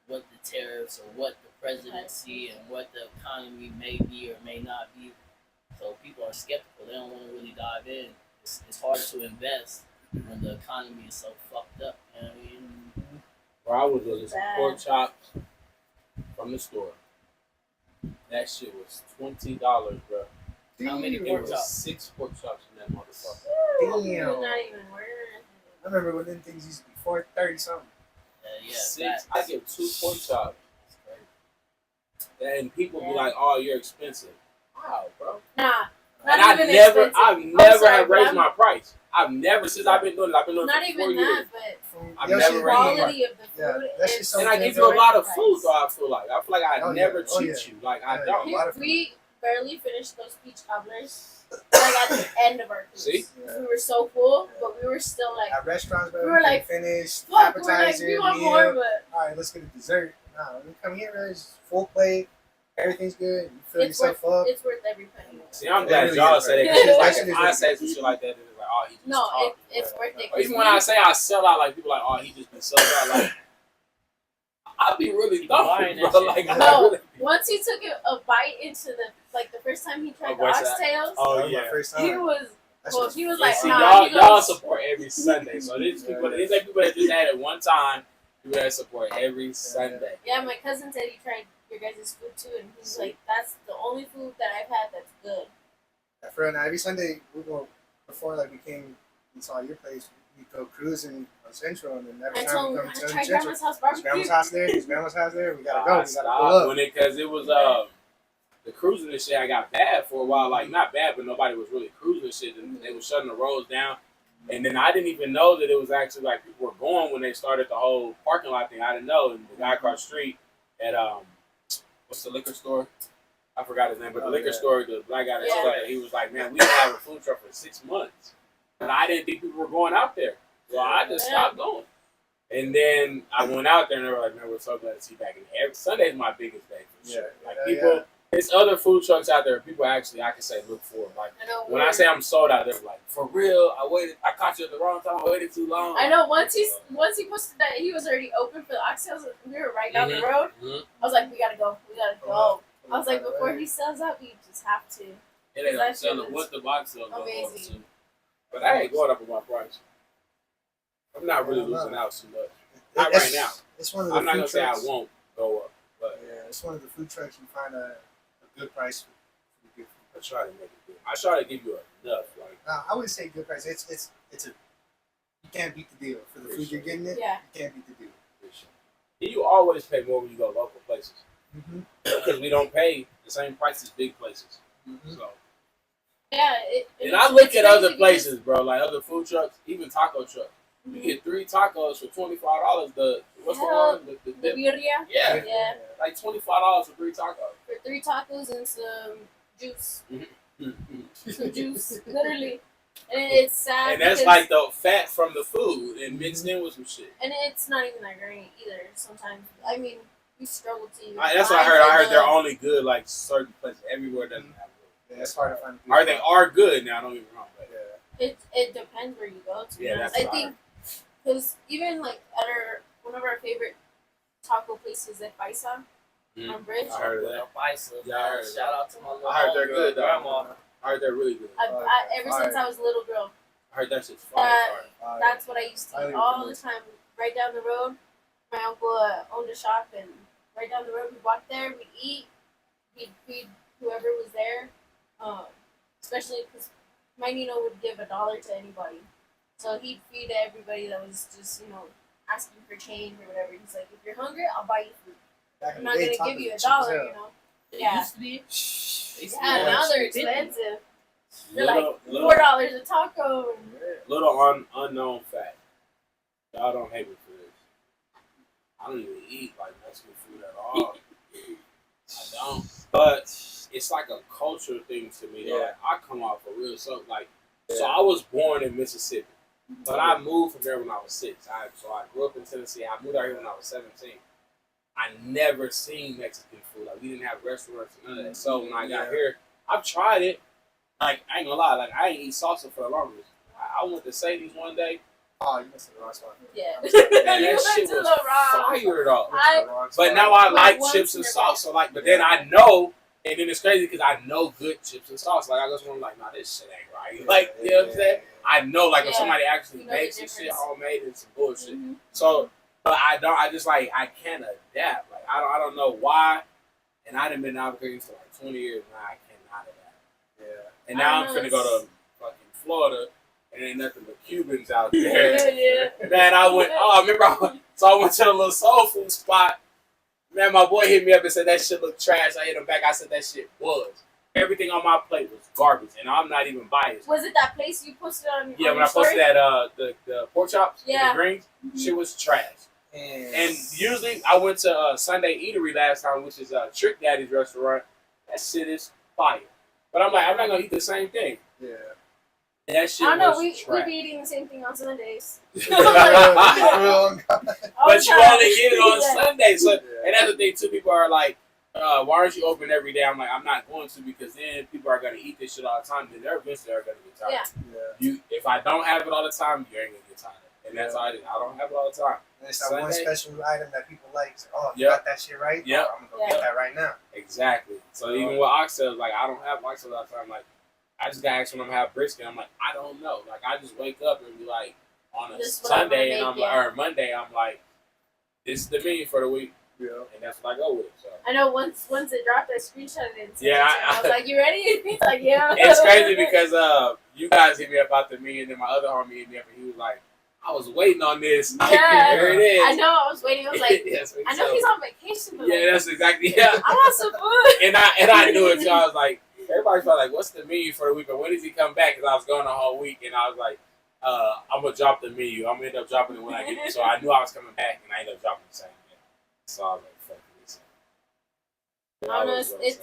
what the tariffs or what the presidency and what the economy may be or may not be. So people are skeptical. They don't want to really dive in. It's hard to invest when the economy is so fucked up. You know what I mean? Bro, I was looking some Bad. pork chops from the store. That shit was $20, bro. How many It pork was chops? 6 pork chops in that motherfucker. Damn. Not even worth it. I remember when them things used to be $4.30 something. Yeah, 6. facts. I get 2 pork chops. It's crazy. and people be like, "Oh, you're expensive." Wow, bro. Nah, And not I've even never expensive. have Sorry, raised but my price. I've never since I've been doing it. I've been doing it not for 4 even years. that, but I've Yo, never shit, raised my price. quality of the Yeah, food that's is just so And I good. give you a lot of price. food, though. I feel like I Oh, never yeah. Oh, cheat yeah. you. Like I Yeah, don't. yeah. We barely finished those peach cobblers. Like at the end of our cruise. See? We were so full, but we were still like, At restaurants, bro, We were we like, finished fuck, we're like, appetizer, we want meal. more, but All right, let's get a dessert. Nah, we come here, bro. It's full plate. Everything's good. You fill it's yourself up. it's worth every penny. See, I'm It glad really y'all is, said it. right? 'Cause it's like That shit if is I really say some shit like that, then it's like, oh, he just No, talking. it's worth it. Or even when I say I sell out, like people like, oh, he just been selling out. Like I be really Buying thumping, that bro. shit. Like I No, really. once he took a bite into the first time he tried the what's that? oxtails, Oh, That was my yeah. first he time. was That's well, what's- he was Yeah, like, see, nah, y'all he goes, support every Sunday. So these people, these like people that just had it one time. People that support every Sunday. yeah, my cousin said he tried your guys' food too, and he's like, that's the only food that I've had that's good. Yeah, for real, now every Sunday we go before like we came and saw your place. We go cruising on Central, and then every I time told we him, come I to tried Central, grandma's house there's grandma's barbecue. house there. There's grandma's house there. We gotta go. We gotta pull Stop up. when it because it was the cruising and shit. I got bad for a while. Like not bad, but nobody was really cruising and shit. And they were shutting the roads down. And then I didn't even know that it was actually like people were going when they started the whole parking lot thing. I didn't know. And the guy across the street at what's the liquor store? I forgot his name, but the liquor store, the black guy that Yeah. started, he was like, "Man, we didn't have a food truck for 6 months," and I didn't think people were going out there, so I just stopped going. And then I went out there, and they were like, "Man, we're so glad to see you back." And every Sunday's my biggest day for sure. Like people, it's other food trucks out there. People actually, I can say, look for. Like I know. when I say I'm sold out, they're like, "For real? I caught you at the wrong time. I waited too long." I know. Once he posted that he was already open for the oxtails, we were right down the road. Mhm. I was like, we gotta go. We gotta go. I was like, before he sells out, we just have to. It ain't That selling shit what is the box is amazing. to. But I ain't going up on my price. I'm not really losing out too much. Not right now. It's one of the I'm not food gonna say I trucks. won't go up, but Yeah, it's one of the food trucks you find a good price for good food. I try to make it good. I try to give you enough. Like I wouldn't say good price. It's a you can't beat the deal for the food you're getting. It Yeah. you can't beat the deal. you always pay more when you go local places Mm-hmm. because we don't pay the same price as big places. Mm-hmm. So Yeah. and I look at other places, bro, like other food trucks, even taco trucks. You Mhm. get 3 tacos for $25. The what's the Hell, one? The birria. Yeah, Yeah. like $25 for 3 tacos. For 3 tacos and some juice. Mhm. Some juice. Literally. And it's sad. And that's because- like the fat from the food and mixed in with some shit. And it's not even that great either. Sometimes, I mean, we struggle to even. That's what I find heard. I heard the- they're only good like certain places. Everywhere doesn't have good. Yeah, it's hard to find. Or they are good now. Don't get me wrong. But Yeah. It depends where you go. To be Yeah, honest, that's I what I think because even like at one of our favorite taco places at Paisa Mhm. on Bridge, I heard of that. Bison. Yeah, I heard Shout that. out to my little I heard they're homegirl, good though. grandma. I heard they're really good. ever since I was a little girl, I heard that shit's fire. that's what I used to eat Highly all the recommend. time. Right down the road, my uncle owned a shop, and right down the road, we'd walk there, we'd eat, we'd feed whoever was there. Especially because my Nino would give $1 to anybody, so he'd feed everybody that was just asking for change or whatever. He's like, if you're hungry, I'll buy you food. Back I'm in not the day, gonna tacos give you were $1, cheap as hell. you know. It Yeah. used to be. They used to be Yeah, now they're $1.50. expensive. They're like Little, $4 a taco. And little unknown fact. Y'all don't hate me for this. I don't even eat like Mexican food at all. I don't. But it's like a culture thing to me. Though. Yeah. Like, I come off a real so I was born in Mississippi, but I moved from there when I was 6. So I grew up in Tennessee. I moved out here when I was 17. I never seen Mexican food. Like we didn't have restaurants and none of that. So when I got here, I've tried it. Like I ain't gonna lie, like I ain't eat salsa for the longest. I went to Sadie's one day. Oh, you missed the wrong spot. yeah. And You that went shit to was the wrong. fire though. But I- now I Like like once chips and in a salsa. Like, but then I know, and then it's crazy because I know good chips and salsa. Like I just want like, nah, this shit ain't right. Like, you know what I'm saying? I know, like, if Yeah. somebody actually You know the makes some shit difference. homemade and some bullshit. Mhm. So, but I don't. I just like I can't adapt. Like I don't know why. And I done been in Albuquerque for like 20 years now. I cannot adapt. Yeah. And now I I'm know, finna go to fucking Florida, and ain't nothing but Cubans out there. Yeah. Man, I went. Oh, I remember. So I went to a little soul food spot. Man, my boy hit me up and said that shit looked trash. I hit him back. I said that shit was. Everything on my plate was garbage, and I'm not even biased. Was it that place you posted on? Yeah, on when I your story? posted that the pork chops, Yeah. the greens, shit was trash. And And usually I went to Sunday Eatery last time, which is Trick Daddy's restaurant. That shit is fire. But I'm like, I'm not gonna eat the same thing. yeah. And that shit I don't know. was We trash. be eating the same thing on Sundays. But All you the time. only get it on Yeah. Sunday, so Yeah. and that's the thing too. People are like, why aren't you open every day? I'm like, I'm not going to because then people are gonna eat this shit all the time. Then they're eventually gonna get tired. Yeah. If I don't have it all the time, you ain't gonna get tired. And that's all it is. I don't have it all the time. And it's that one Sunday. special item that people like. So, oh, you Yep. got that shit right? Yep. Oh, I'm gonna go get that right now. Exactly. So even with oxtails, like I don't have oxtails all the time. Like I just got asked when I'm have brisket. I'm like, I don't know. Like I just wake up and be like on a This is what I'm Sunday gonna and I'm make, like, or Monday, I'm like, this is the menu for the week, Yeah. and that's what I go with. So I know once it dropped, I screenshotted it. And sent Yeah, it to him. I was like, "You ready?" He's like, "Yeah." it's crazy because you guys hit me up about the menu, and then my other homie hit me up, and he was like, I was waiting on this. Like, Yeah. here it is. I know. I was waiting. I was like, Yes, I know he's on vacation, but Yeah, like, that's exactly yeah. I want some food. And I knew it. So I was like, everybody's probably like, what's the menu for the week? But when does he come back? Because I was gone the whole week, and I was like, I'm gonna drop the menu. I'm gonna end up dropping it when I get there. So I knew I was coming back, and I ended up dropping the same day. So I was like, fuck this. I don't know.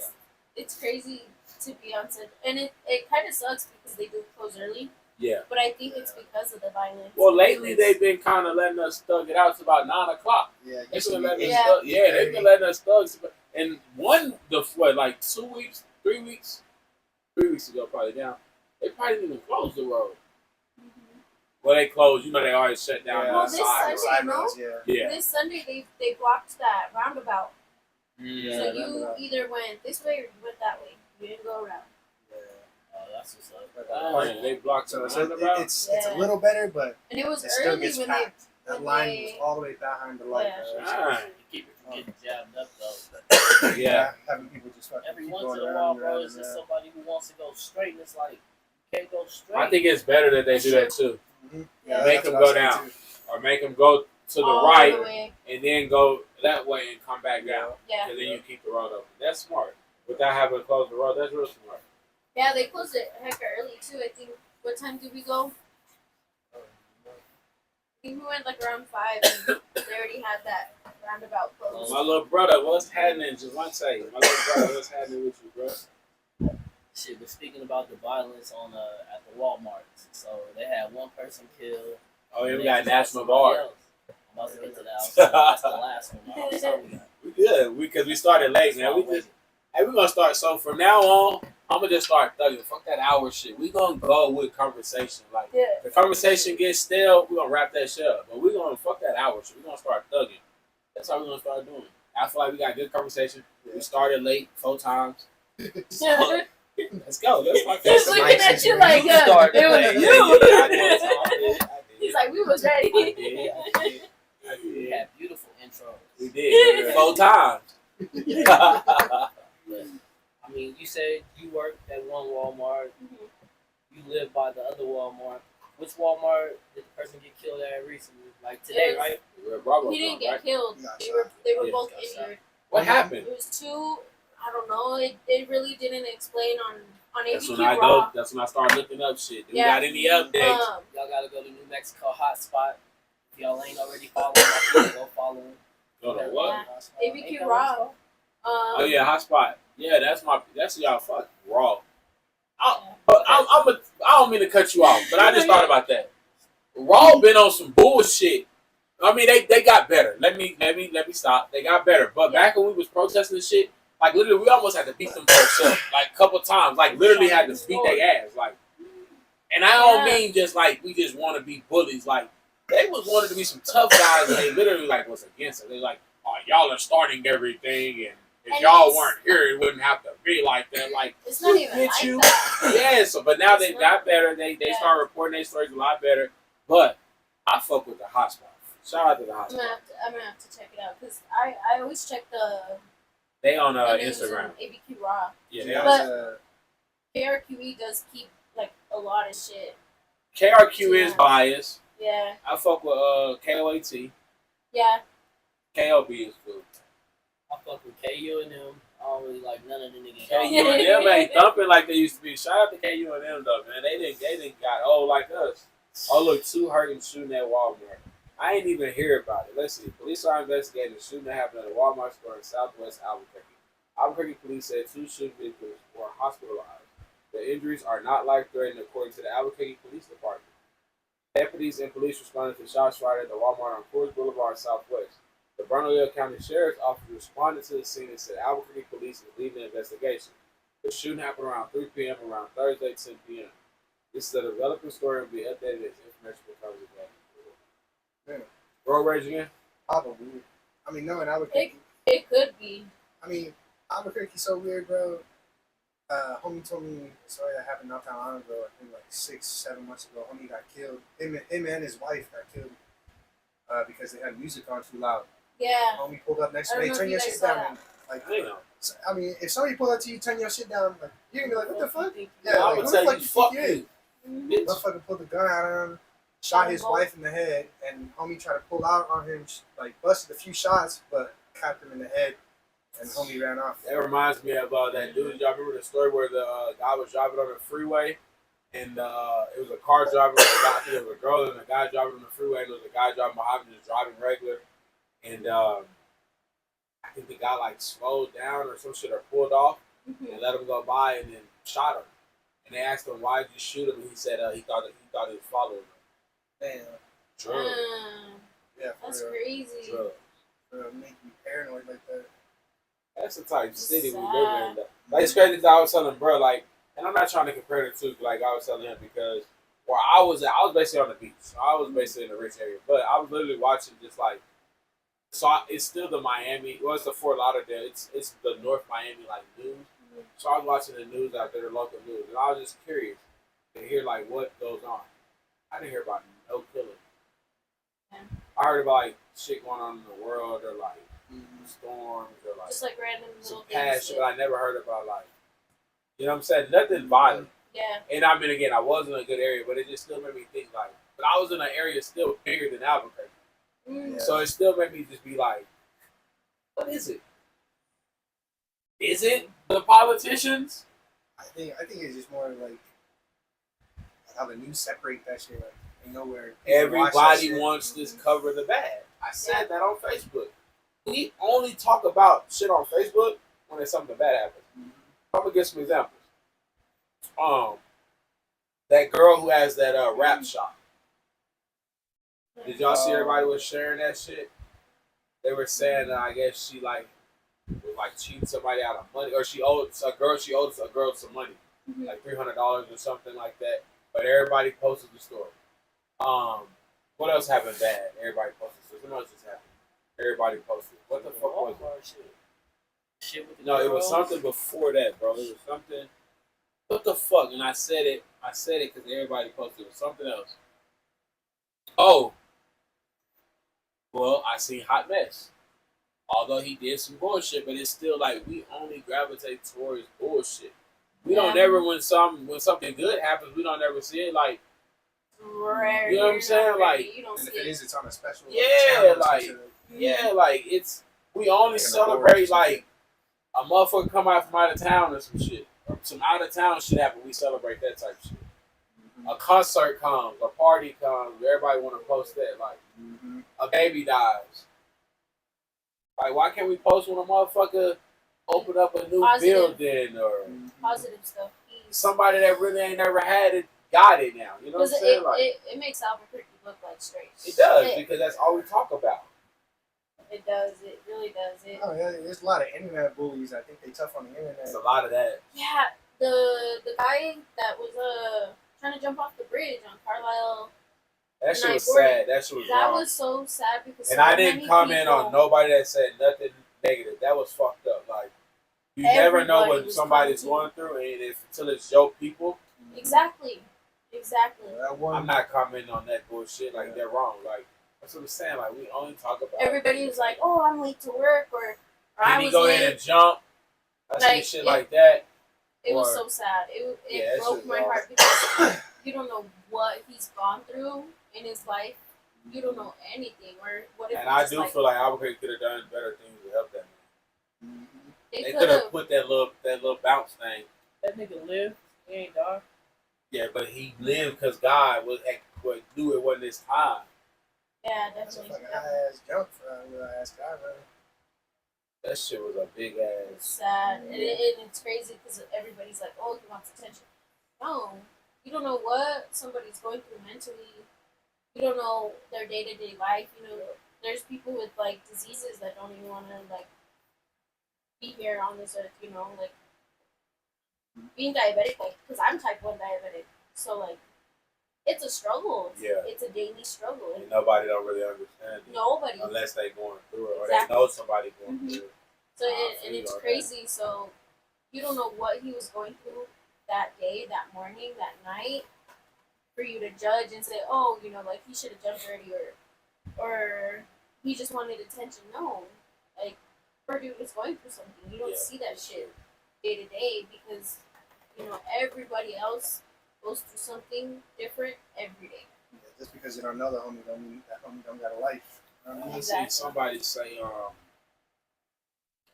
It's crazy to be on set, and it kind of sucks because they do close early. Yeah. But I think it's because of the violence. Well, lately they've been kind of letting us thug it out to about 9 o'clock. Yeah. They've been letting us Yeah. thug. Yeah, they've been letting us thug. And like 2 weeks, 3 weeks, 3 weeks ago probably now, they probably didn't even close the road. Well, they closed. You know, they always shut down Yeah. the Well, this side. Sunday, roads, yeah. Yeah. This Sunday they blocked that roundabout. Yeah, So I you remember that. either went this way or you went that way. You didn't go around. Oh, that's what's up. Oh, they blocked So, the so roundabout. it's Yeah. a little better, but And it was it still early gets when packed. That when line they- was all the way behind the light. Yeah. bro. Dang. Keep it from getting jabbed up though. Yeah. Having people just fucking Every keep once going in a around while, and bro, around it's and just around. somebody who wants to go straight, and it's like, you can't go straight. I think it's better that they do that too, Mhm. Yeah. Make that's them what I go say, down. too. or make them go to the all right the way. and then go that way and come back down. Yeah. And then you keep the road open. That's smart. Without having to close the road, that's real smart. Yeah, they closed it heck early too. I think. What time did we go? I think we went like around 5, and they already had that roundabout closed. My little brother, what's happening? Javante, my little brother, what's happening with you, bro? Shit, but speaking about the violence on at the Walmart, so they had one person killed. Oh, yeah, we and got they National killed somebody Guard. else. I'm about to get to that. So that's the last one. bro. I'm sorry, we got- We good. Because we started late, man. We're going to start. So from now on, I'm going to just start thugging. Fuck that hour shit. We going to go with conversation. Like, Yeah. the conversation gets stale, we're going to wrap that shit up. But we're going to fuck that hour shit. We're going to start thugging. That's how we're going to start doing. I feel like we got good conversation. We started late 4 times. Yeah. Let's go. Let's fuck He's that looking shit. at you like, You started it late. was Yeah, I did. you. I did. He's like, we was ready. I did. I We did. had beautiful intros. We did. 4 times. But, I mean, you said you worked at one Walmart. You live by the other Walmart. Which Walmart did the person get killed at recently? Like today, It was- right? Bravo, He didn't right? get killed. He got They shot. were Yeah, both got shot. injured. What happened? It was 2. I don't know. It really didn't explain on That's ABQ when I Raw. go. That's when I start looking up shit. Do we Yeah. got any updates? Y'all gotta go to New Mexico Hotspot. If y'all ain't already following my people, go follow them. Go to what? Yeah. ABQ Raw. Oh yeah, hotspot. Yeah, that's y'all fuck raw. Yeah. But I don't mean to cut you off, but I just thought about that. Raw been on some bullshit. I mean, they got better. Let me stop. They got better. But back when we was protesting the shit, like literally, we almost had to beat them folks up like a couple times. Like literally had to beat their ass. Like, and I don't mean just like we just want to be bullies. Like they was wanted to be some tough guys, and they literally like was against it. They like, oh, y'all are starting everything, and if And y'all it's- weren't here, it wouldn't have to be like that. Like, It's not even bitch, like you. that. Yeah, so but now they It's got not. better. They Yeah. start reporting their stories a lot better. But I fuck with the hotspot. Shout out to the I'm hotspot. gonna have to check it out because I always check the They on news Instagram. on ABQ Raw. Yeah, Yeah, they But- on. KRQE does keep like a lot of shit. KRQ is Yeah. biased. Yeah, I fuck with KOAT. yeah. KLB is cool. fucking KU and them. I don't really like none of the niggas. KU and them ain't thumping like they used to be. Shout out to KU and them though, man. They didn't got old like us. Oh look, 2 hurt and shooting at Walmart. I ain't even hear about it. Let's see. Police are investigating a shooting that happened at a Walmart store in Southwest Albuquerque. Albuquerque police said 2 shooting victims were hospitalized. The injuries are not life-threatening, according to the Albuquerque Police Department. Deputies and police responded to shots fired at the Walmart on Coors Boulevard Southwest. The Bernalillo County Sheriff's Office responded to the scene and said Albuquerque police is leading the investigation. The shooting happened around 3 p.m. around Thursday, 10 p.m. This is a developing story and will be updated as information becomes available. Road rage again? Probably. I mean, knowing Albuquerque. It could be. I mean, Albuquerque's so weird, bro. Homie told me a story that happened not that long ago. I think like 6-7 months ago. Homie got killed. Him and his wife got killed because they had music on too loud. Yeah. Homie pulled up next I to me. don't Hey, know turn if your you shit guys saw down. that. And, like, I know. I mean, if somebody pulled up to you, turn your shit down. Like, you're gonna be like, what the fuck? Yeah, I like, would who tell the you, fuck fuck you think you. Mhm. Bitch. Motherfucker pulled the gun out of him, shot his wife in the head, and homie tried to pull out on him, like busted a few shots, but capped him in the head, and homie ran off. That reminds me of that dude. Y'all remember the story where the guy was driving on the freeway, and it was a car driver. I think it was a girl and a guy driving on the freeway, and there was a guy driving behind him just driving regular, and I think the guy like slowed down or some shit or pulled off Mhm. and let him go by and then shot him. And they asked him why did you shoot him, and he said he thought he was following him. Damn. Drugs. Yeah, for That's real. crazy. Drugs. For real, make you paranoid like that. That's the type of It's city we sad. live in. Like, it's crazy that I was telling bro, like, and I'm not trying to compare the two, like I was telling him, because where I was basically on the beach. So I was basically in a rich area. But I was literally watching just like, it's still the Miami, well, it's the Fort Lauderdale, it's the North Miami, like, news. Mhm. So I was watching the news out there, the local news, and I was just curious to hear, like, what goes on. I didn't hear about no killing. Yeah. I heard about, like, shit going on in the world, or, like, Mm-hmm. storms, or, like, Just like random some little past things. shit, but I never heard about, like, you know what I'm saying? Nothing violent. Yeah. And I mean, again, I was in a good area, but it just still made me think, like, but I was in an area still bigger than Albuquerque. Mm. Yeah. So it still made me just be like, what is it? Is it the politicians? I think it's just more like how the news separate that shit. Like, you know where people watch that Everybody shit. wants to cover the bad. I said that on Facebook. We only talk about shit on Facebook when there's something bad happens. I'm gonna give some examples. That girl who has that rap shop. Did y'all see everybody was sharing that shit? They were saying that I guess she was cheating somebody out of money, or she owed a girl some money, Mhm. like $300 or something like that. But everybody posted the story. What else happened bad? Everybody posted. So what else just happened? Everybody posted. What the fuck was it? Shit with the No, it was girls. something before that, bro. It was something. What the fuck? And I said it because everybody posted. It was something else. Oh. Well, I seen Hot Mess. Although he did some bullshit, but it's still like we only gravitate towards bullshit. We don't Yeah. ever when something good happens, we don't ever see it like Rare. You know what I'm saying? Like, you don't And see if it it. is, it's on a special. Yeah, channel or some like- shit. yeah, like we only Like an celebrate award or like a motherfucker come out from out of town or some shit. Or some out of town shit happen, we celebrate that type of shit. A concert comes, a party comes, everybody wanna post that, like Mm-hmm. a baby dies. Like, why can't we post when a motherfucker open up a new Positive. building or Positive stuff. somebody that really ain't never had it got it now? You know what Because I'm saying? Like, it makes Albuquerque look like straight. it does It, because that's all we talk about. it does. It really does. It. Oh yeah, there's a lot of internet bullies. I think they tough on the internet. It's a lot of that. Yeah. The guy that was trying to jump off the bridge on Carlisle. That shit was 940. sad. That shit was That wrong. was so sad because And so I didn't many comment on people- nobody that said nothing negative. That was fucked up. Like, you never know Everybody what was somebody's commenting. going through, and if until it's your people, Exactly. Exactly. That one. I'm not commenting on that bullshit. Like, they're wrong. Like, that's what I'm saying. Like, we only talk about. Everybody was like, "Oh, I'm late to work," or I Then he was go late. in and jump. I see Like, shit it- like that. It was or- so sad. It Yeah, that broke shit my was heart because you don't know what he's gone through in his life. You don't know anything, or what if And he I just, do like, feel like Albuquerque could have done better things to help that man. They could have put that little bounce thing. That nigga lived. He ain't die. Yeah, but he lived because God knew it wasn't his time. Yeah, That's a definitely. fucking high ass jump for a real ass guy, man. That shit was a big It's ass. sad, and it's crazy because everybody's like, "Oh, he wants attention." No, you don't know what somebody's going through mentally. You don't know their day-to-day life. You know, there's people with like diseases that don't even want to like be here on this earth. You know, like being diabetic, like because I'm type 1 diabetic, so like it's a struggle. Yeah. It's a daily struggle. And nobody don't really understand it Nobody. unless they going through it or Exactly. they know somebody going Mhm. through it. So I and feel it's that. crazy. So you don't know what he was going through that day, that morning, that night, for you to judge and say, "Oh, you know, like he should have jumped already," or he just wanted attention. No, like poor dude was going through something. You don't Yeah. see that shit day to day because you know everybody else goes through something different every day. Yeah, just because you don't know the homie don't mean that homie don't got a life. You know what I mean? I Exactly. seen somebody say,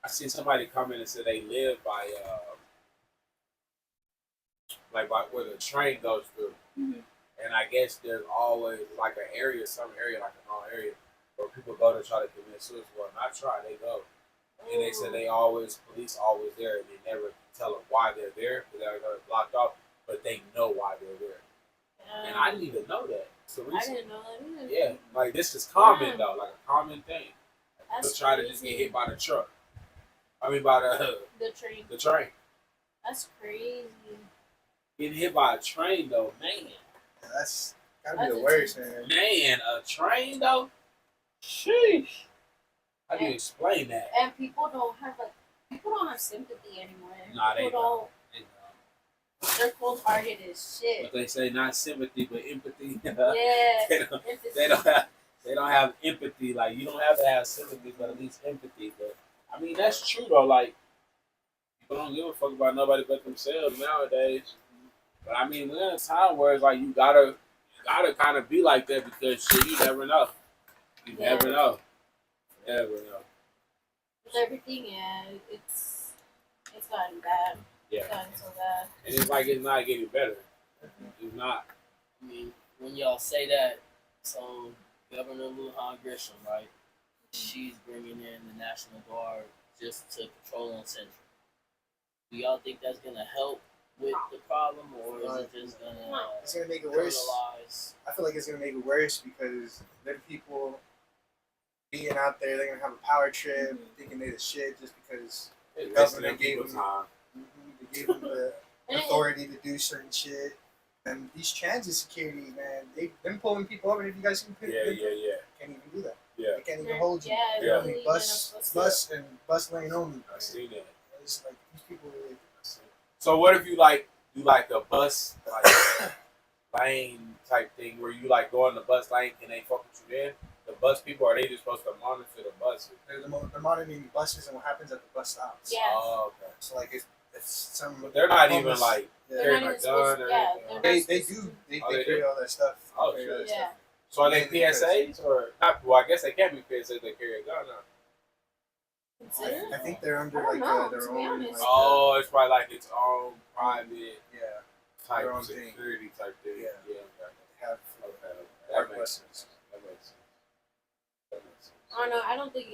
I seen somebody come in and say they live by, like by where the train goes through. Mhm. And I guess there's always like an area, some area, like a small area, where people go to try to commit suicide. Well, not try, they go. And they said police always there, and they never tell them why they're there because they're blocked off, but they know why they're there. And I didn't even know that. So I didn't know that either. yeah, like this is common Yeah. though, like a common thing. That's People try to just get crazy. hit by the truck. I mean, by The train. the train. That's crazy. Getting hit by a train though, man. Yeah, that's gotta That's be the worst, man. Man, a train though. Sheesh. How do you explain that? And people don't have sympathy anymore. Nah, they People don't. They're cold hearted as shit. But they say not sympathy, but empathy. Yeah. they don't have empathy. Like you don't have to have sympathy, but at least empathy. But I mean that's true though. Like people don't give a fuck about nobody but themselves nowadays. But I mean we're in a time where it's like you gotta kind of be like that because shit, you never know. You never know. You never know. With everything, yeah, it's gotten bad. Yeah. It's gotten so bad. And it's like it's not getting better. It's not. I mean, when y'all say that, so Governor Lujan Grisham, right? She's bringing in the National Guard just to patrol on Central. Do y'all think that's gonna help with the problem, or is it just gonna It's gonna make it worse. criminalize? I feel like it's gonna make it worse because then people being out there, they're gonna have a power trip, thinking they the shit just because It's governor wasting gave people's them- time. they gave them the And authority to do certain shit. And these transit security, man, they've been pulling people over. If you guys can Yeah. can't even do that. Yeah. They can't even They're- hold you. yeah, They're yeah. only really bus lane only. I see that. It's like these people really. So what if you like do like a bus like lane type thing where you like go in the bus lane and they fuck with you then? The bus people, are they just supposed to monitor the buses? They're monitoring buses and what happens at the bus stops. Yeah. Oh, okay. So like if some But they're not even homeless- like yeah, They're carrying not a even supposed gun to. or Yeah, anything. they're they not they supposed do to. they, Oh, they they carry do? all that stuff. Oh, Carry shit. all that Yeah. stuff. So are they PSAs or not? Well, I guess they can't be PSAs. They carry a gun now. Consider? I think they're under I don't like know, their to own. be honest. Like, Oh, it's probably like its own private yeah, type Their own of thing. security type thing. Yeah. Yeah. Okay. they have Okay. park That makes buses. sense. That makes sense. That makes sense. I don't know. I don't think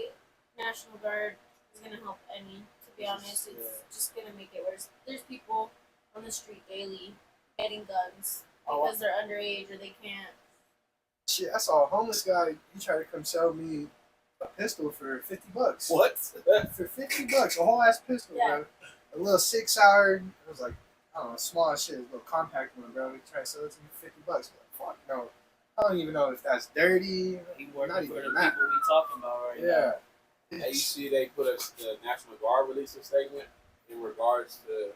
National Guard is gonna help any. To be honest, it's Yeah. just gonna make it worse. There's people on the street daily getting guns Oh, because they're underage or they can't. Shit, I saw a homeless guy. He tried to come sell me a pistol for $50. What? For $50, a whole ass pistol, Yeah. bro. A little 6-hour. It was like I don't know, small shit, a little compact one, bro. He tried to sell it to me for $50. Like, fuck no. I don't even know if that's dirty. He working Not for even the that. people we talking about right Yeah. Hey, you see, they put the National Guard release a statement in regards to now,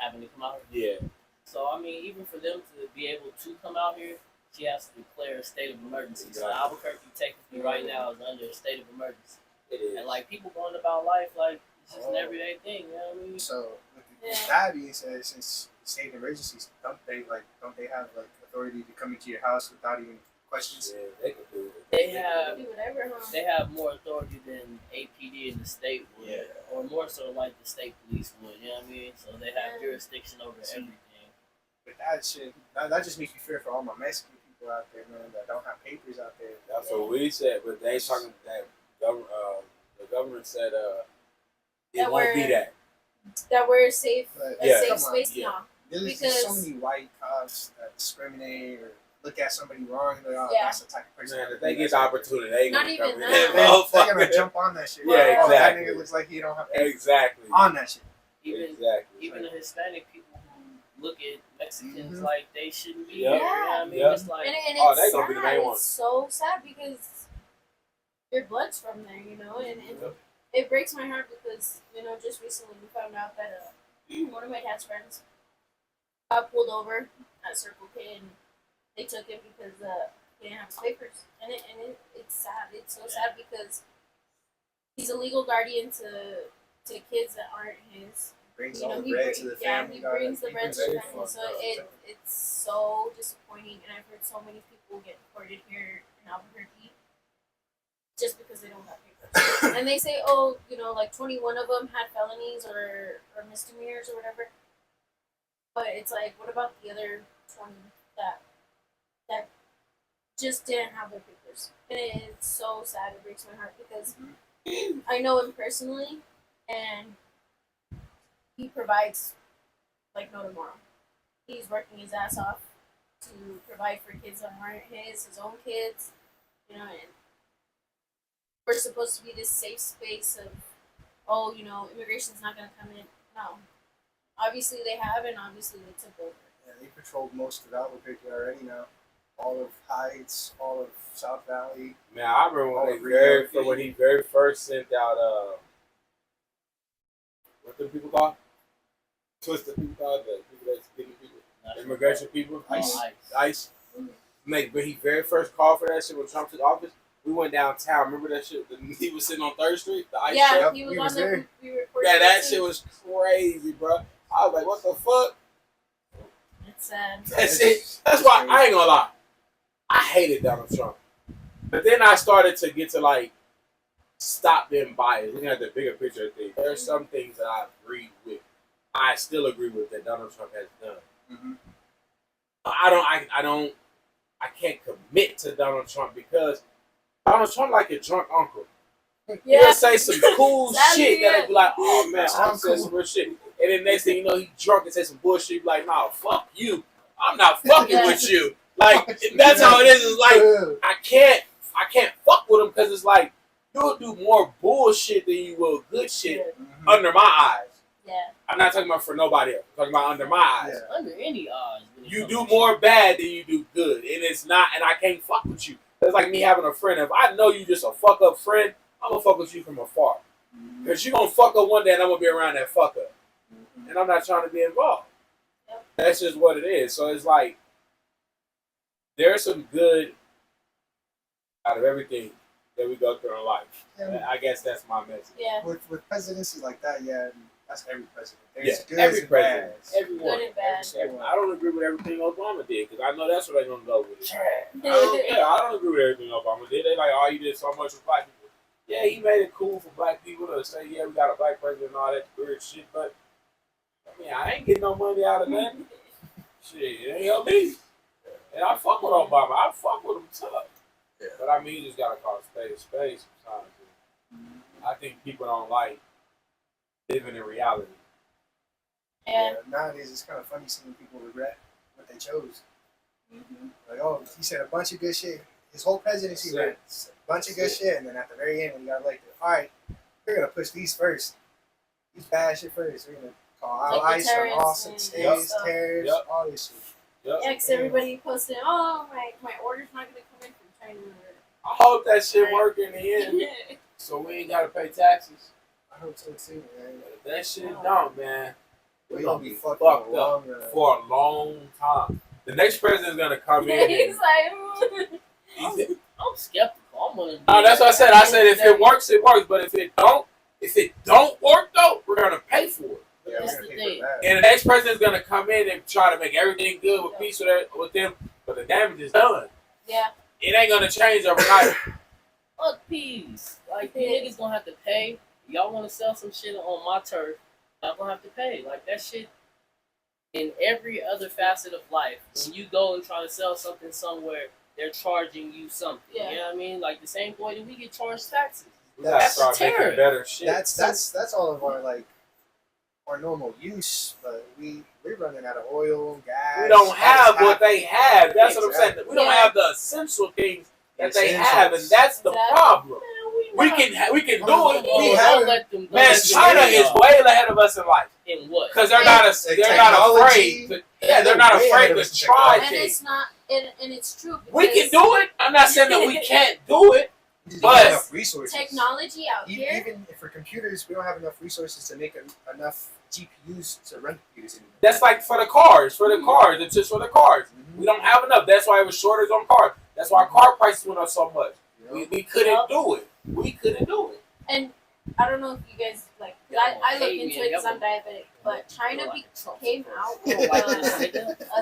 having to come out yeah. here. So I mean, even for them to be able to come out here, she has to declare a state of emergency. So Exactly. Albuquerque technically right now is under a state of emergency. It is. And like people going about life like it's just an Oh. everyday thing, you know what I mean? So with Yeah. that being said, since state of emergencies, don't they have like authority to come into your house without even questions. Yeah, they can do it. They have Do whatever, huh? they have more authority than APD in the state would, Yeah. or more so like the state police would. You know what I mean? So they have Yeah. jurisdiction over everything. But that shit, that just makes me fear for all my Mexican people out there, man, that don't have papers out there. That's what we said, but they talking that the government said it That won't be we're- that. That we're safe, But a Yeah. safe come on, space yeah. now. There's Because- so many white cops that discriminate or look at somebody wrong and they're like, oh, Yeah. that's the type of person. Man, that if they do get that the shit. opportunity, they Not gonna even come in that. there, They're gonna motherfucker. jump on that shit. Yeah, Oh, that exactly. nigga looks like he don't have papers. Exactly. On that shit. Even the Hispanic people who look at Mexicans Mhm. like they shouldn't be Yep. here. You know what I mean? Yep. It's like And Oh, it's they gonna be the sad. main ones. It's so sad because your blood's from there, you know, and Yep. it breaks my heart because, you know, just recently we found out that one of my dad's friends got pulled over at Circle K and they took him because he didn't have his papers. And it's sad. It's so sad because he's a legal guardian to kids that aren't his. Brings You know, all the he bread brings, to the yeah, family. he dog. brings the bread to the everything. family. So it's so disappointing, and I've heard so many people get deported here in Albuquerque just because they don't have papers. And they say, oh, you know, like 21 of them had felonies or misdemeanors or whatever. But it's like, what about the other 20 that just didn't have their papers? And it's so sad. It breaks my heart because I know him personally, and he provides like no tomorrow. He's working his ass off to provide for kids that aren't his own kids, you know, and we're supposed to be this safe space of, oh, you know, immigration's not gonna come in. No. Obviously they have, and obviously they took over. Yeah, they patrolled most of Albuquerque already now. All of Heights, all of South Valley. Man, I remember when Oh, when he very first sent out what the people call? Twisted people called the people that's getting people. Immigration people. ICE. ICE. Like when he very first called for that shit when Trump took office, we went downtown. Remember that shit? He was sitting on 3rd Street, the ICE Yeah, truck? he we was was on there. there. We recorded Yeah, that too. shit was crazy, bro. I was like, what the fuck? It's sad. That's it. That's why I ain't gonna lie. I hated Donald Trump. But then I started to get to like stop being biased. Looking at the bigger picture of things. There are some things that I agree with. I still agree with that Donald Trump has done. Mm-hmm. I can't commit to Donald Trump because Donald Trump like a drunk uncle. Yeah. He'll say some cool Sadly, shit yeah. that'll be like, oh man, That's I'm saying uncool. some real shit. And then next thing you know, he drunk and say some bullshit. Be like, nah, fuck you. I'm not fucking Yeah. with you. Like that's how it is. It's like I can't fuck with him because it's like you'll do more bullshit than you will good shit Mhm. under my eyes. Yeah. I'm not talking about for nobody else. I'm talking about under my eyes. Yeah. under any odds. when it You comes do to more shit. bad than you do good, and it's not. And I can't fuck with you. It's like me having a friend. If I know you just a fuck up friend, I'm gonna fuck with you from afar. Mhm. Because you gonna fuck up one day, and I'm gonna be around that fuck up, Mhm. and I'm not trying to be involved. Yep. That's just what it is. So it's like there's some good out of everything that we go through in life. And I guess that's my message. Yeah. with presidencies like that, yeah, that's every president. Yeah, There's goods every and president, bads. everyone. Good and bad. I don't agree with everything Obama did because I know that's what they're gonna go with. I Yeah. don't agree with everything Obama did. They like, oh, you did so much with black people. Yeah, he made it cool for black people to say, yeah, we got a black president and all that weird shit. But I mean, I ain't getting no money out of that. Shit, it ain't help me. And I fuck with Obama. I fuck with him tough. Yeah. But I mean, you just gotta call a spade sometimes. I think people don't like living in reality. Yeah. Nowadays, it's kind of funny seeing people regret what they chose. Mhm. Like, oh, he said a bunch of good shit. His whole presidency, That's it. right? A bunch of good shit, and then at the very end, when he got elected, all right, we're gonna push these first. These bad shit first. We're gonna call out Like the ICE on all terrorists and states, stuff. terrorists, Yep. all this shit. Yep. Yeah, 'cause everybody posted, oh, my order's not gonna come in from China. I hope that shit work in the end, so we ain't gotta pay taxes. I hope so too, man. But if that shit don't, man, We're we're gonna gonna be be fucked fucked in the up long run. for a long time. The next president's gonna come in. He's And, like, I'm skeptical. I'm gonna. no, that's what I said. I said if it works, it works. But if it don't work though, we're gonna pay for it. Yeah, we're That's gonna the pay thing. for that. And the next president's gonna come in and try to make everything good with peace with them. But the damage is done. yeah. it ain't gonna change overnight. Fuck peas. Like, you niggas gonna have to pay. Y'all wanna sell some shit on my turf, y'all gonna have to pay. Like, that shit, in every other facet of life, when you go and try to sell something somewhere, they're charging you something. Yeah. You know what I mean? Like, the same way that we get charged taxes. We gotta That's start a making tariff. better shit. That's all of our like our normal use, but we're running out of oil, gas. We don't have what happening. they have. That's what I'm saying. We don't Yeah. have the essential things that they Essentials. have, and that's the Exactly. problem. Man, We can do it. Oh, We don't have- let them. Man, China is way ahead of us in life in what? because they're Yeah. not afraid. They're not way afraid ahead of to us in try And things. it's not, and it's true. We can because do it. I'm not saying that we can't do it. We just But- don't have enough resources. Technology out here. Even for computers, we don't have enough resources to make enough GPUs to run computers anymore. That's like for the cars. It's just for the cars. We don't have enough. That's why it was shortage on cars. That's why car prices went up so much. You know? We couldn't do it. We couldn't do it. And I don't know if you guys like. 'Cause I look into it because I'm diabetic. But China came out with a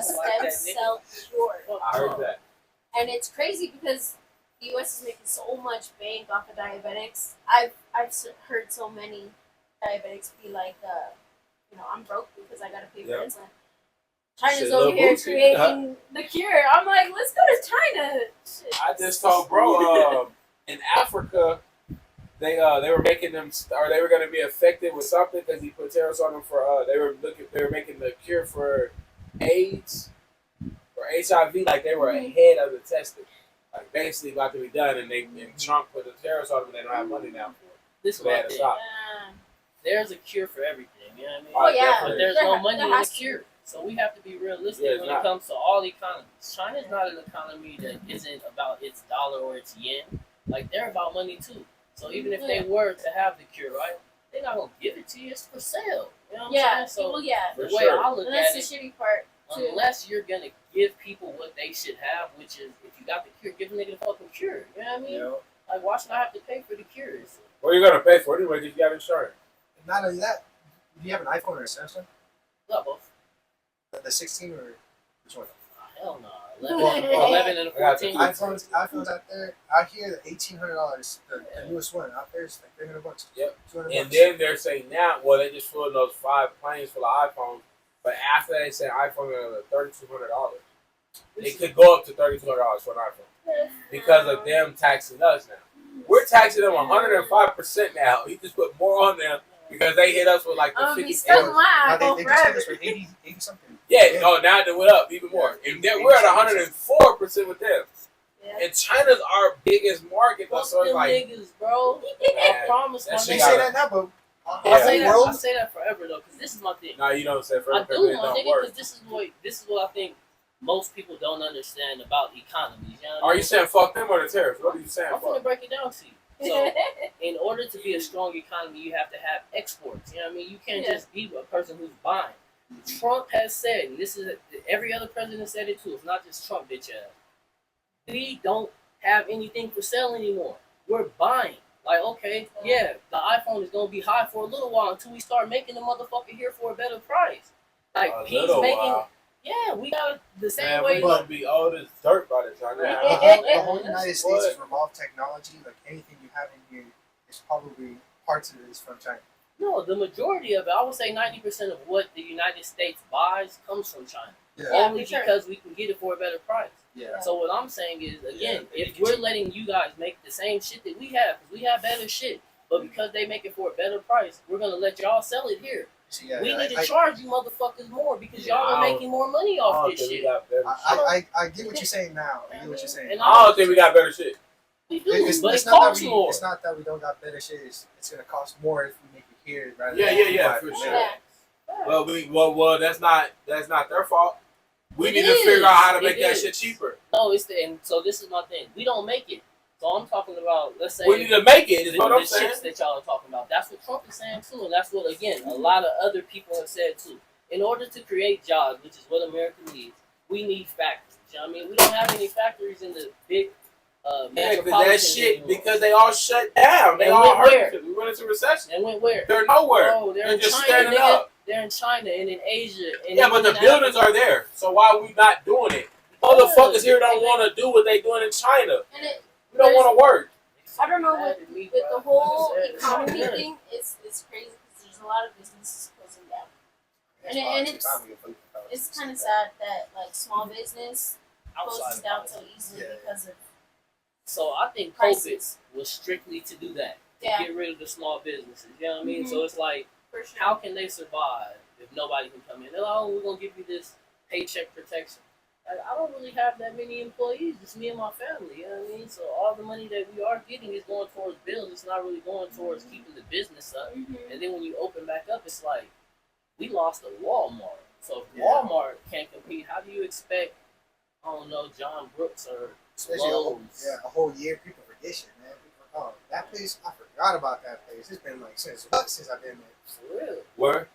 stem cell cure, I heard that. and it's crazy because the U.S. is making so much bank off of diabetics. I've heard so many diabetics be like, I'm broke because I gotta pay for Yeah. insulin. China's Shit, over little here booty. creating the cure. I'm like, let's go to China. Shit. I just told bro, in Africa, they were making them, or they were going to be affected with something because he put tariffs on them for they were making the cure for AIDS or HIV, like they were ahead of the testing, like basically about to be done, and Trump put the tariffs on them, and they don't have money now for it. This So they had one to thing. stop. There's a cure for everything. You know what I mean? Oh yeah, definitely. But there's There- no money there in the has to be. cure. So we have to be realistic Yeah, it's when not. it comes to all economies. China's not an economy that isn't about its dollar or its yen. Like, they're about money too. So even if they were to have the cure, right, they're not gonna give it to you. It's for sale. You know what I'm Yeah, saying? So well, yeah. the For way sure. I look And at that's the it, shitty part too. unless you're gonna give people what they should have, which is if you got the cure, give a nigga the fucking cure. You know what I mean? You know? Like, why should I have to pay for the cures? What are you going to pay for it anyway? Because you got insurance. And not only that, do you have an iPhone or a Samsung? Not both. The 16 or which one? Hell no. Well, 11 and a I got the 14. iPhones out there. Out here, the $1,800. The newest one out there is like $300. Yep. $200. And then they're saying now, well, they just flew in those 5 planes full of iPhones, but after they said iPhone are $3,200. It could go up to $3,200 for an iPhone because of them taxing us now. We're taxing them 105% now. He just put more on them because they hit us with like the I'm gonna be 50. stuck with my Now iPhone they just forever. us for 80 something. Yeah, no, now they went up even more. And then we're at 104% with them. Yeah. And China's our biggest market, though, Fuck so it's them like, niggas, bro. I man, promise, that my shit They nigga. say that now, but Yeah. I say that forever though, because this is my thing. no, you don't say for I everything, do, it my don't nigga, work. because this is what I think most people don't understand about economies. You know what I Are mean? you saying fuck them or the tariffs? What are you saying? I'm gonna Fuck? break it down to you. So, in order to be a strong economy, you have to have exports. You know what I mean? You can't Yeah. just be a person who's buying. Trump has said, and this is every other president said it too. It's not just Trump, bitch ass. We don't have anything for sale anymore. We're buying. Like, okay, yeah, the iPhone is gonna be high for a little while until we start making the motherfucker here for a better price. Like, A he's little making. while. Yeah, we got the same Man, way. we're gonna be old as dirt by the time the that whole, happens. the whole United States What? has revolved technology. Like anything you have in here is probably parts of it is from China. No, the majority of it, I would say 90% of what the United States buys comes from China. Yeah, Only for sure. because we can get it for a better price. Yeah. So what I'm saying is, again, Yeah, if we're letting you guys make the same shit that we have, because we have better shit, but because they make it for a better price, we're gonna let y'all sell it here. So, yeah, We need to I, charge you motherfuckers more because Yeah, y'all I are don't- making more money I off don't this think we shit. got better shit. I get what you're saying now. I get what you're saying. And I don't think we got better shit. We do, It's, but it's it not costs that we, more. it's not that we don't got better shit. It's gonna cost more if we make it here rather Yeah, than yeah, yeah, buy it for from sure. there. Yeah. Well, that's not their fault. We It need to is. figure out how to It make that is. shit cheaper. No, it's the and so this is my thing. We don't make it. So I'm talking about, let's say We need to make it. Is the, what the I'm saying. chips that y'all are talking about. That's what Trump is saying too, and that's what again a lot of other people have said too. In order to create jobs, which is what America needs, we need factories. You know what I mean? We don't have any factories in the big Yeah, because metropolitan that shit, anymore. because they all shut down. They And all went hurt. where? We went into recession. And went where? They're nowhere. Oh, they're They're in just China, standing nigga. up. They're in China and in Asia. And Yeah, but the even in buildings Africa. are there. So why are we not doing it? Motherfuckers here don't want to do what they doing in China. And it, We don't want to work. I don't know with the whole economy thing, it's crazy because there's a lot of businesses closing down. And it's kind of sad that like small business closes down so easily because of So I think prices. COVID was strictly to do that. To Yeah. get rid of the small businesses. You know what I mean? Mhm. So it's like, for sure. how can they survive if nobody can come in? They're like, oh, we're gonna give you this paycheck protection. I don't really have that many employees, just me and my family, you know what I mean? So all the money that we are getting is going towards bills. It's not really going towards keeping the business up. Mhm. And then when you open back up, it's like, we lost a Walmart. So if Walmart can't compete, how do you expect, I don't know, John Brooks or Especially Lowe's? a whole year, people forget shit, man. People, oh, that place, I forgot about that place. It's been like since I've been there. For real. Where?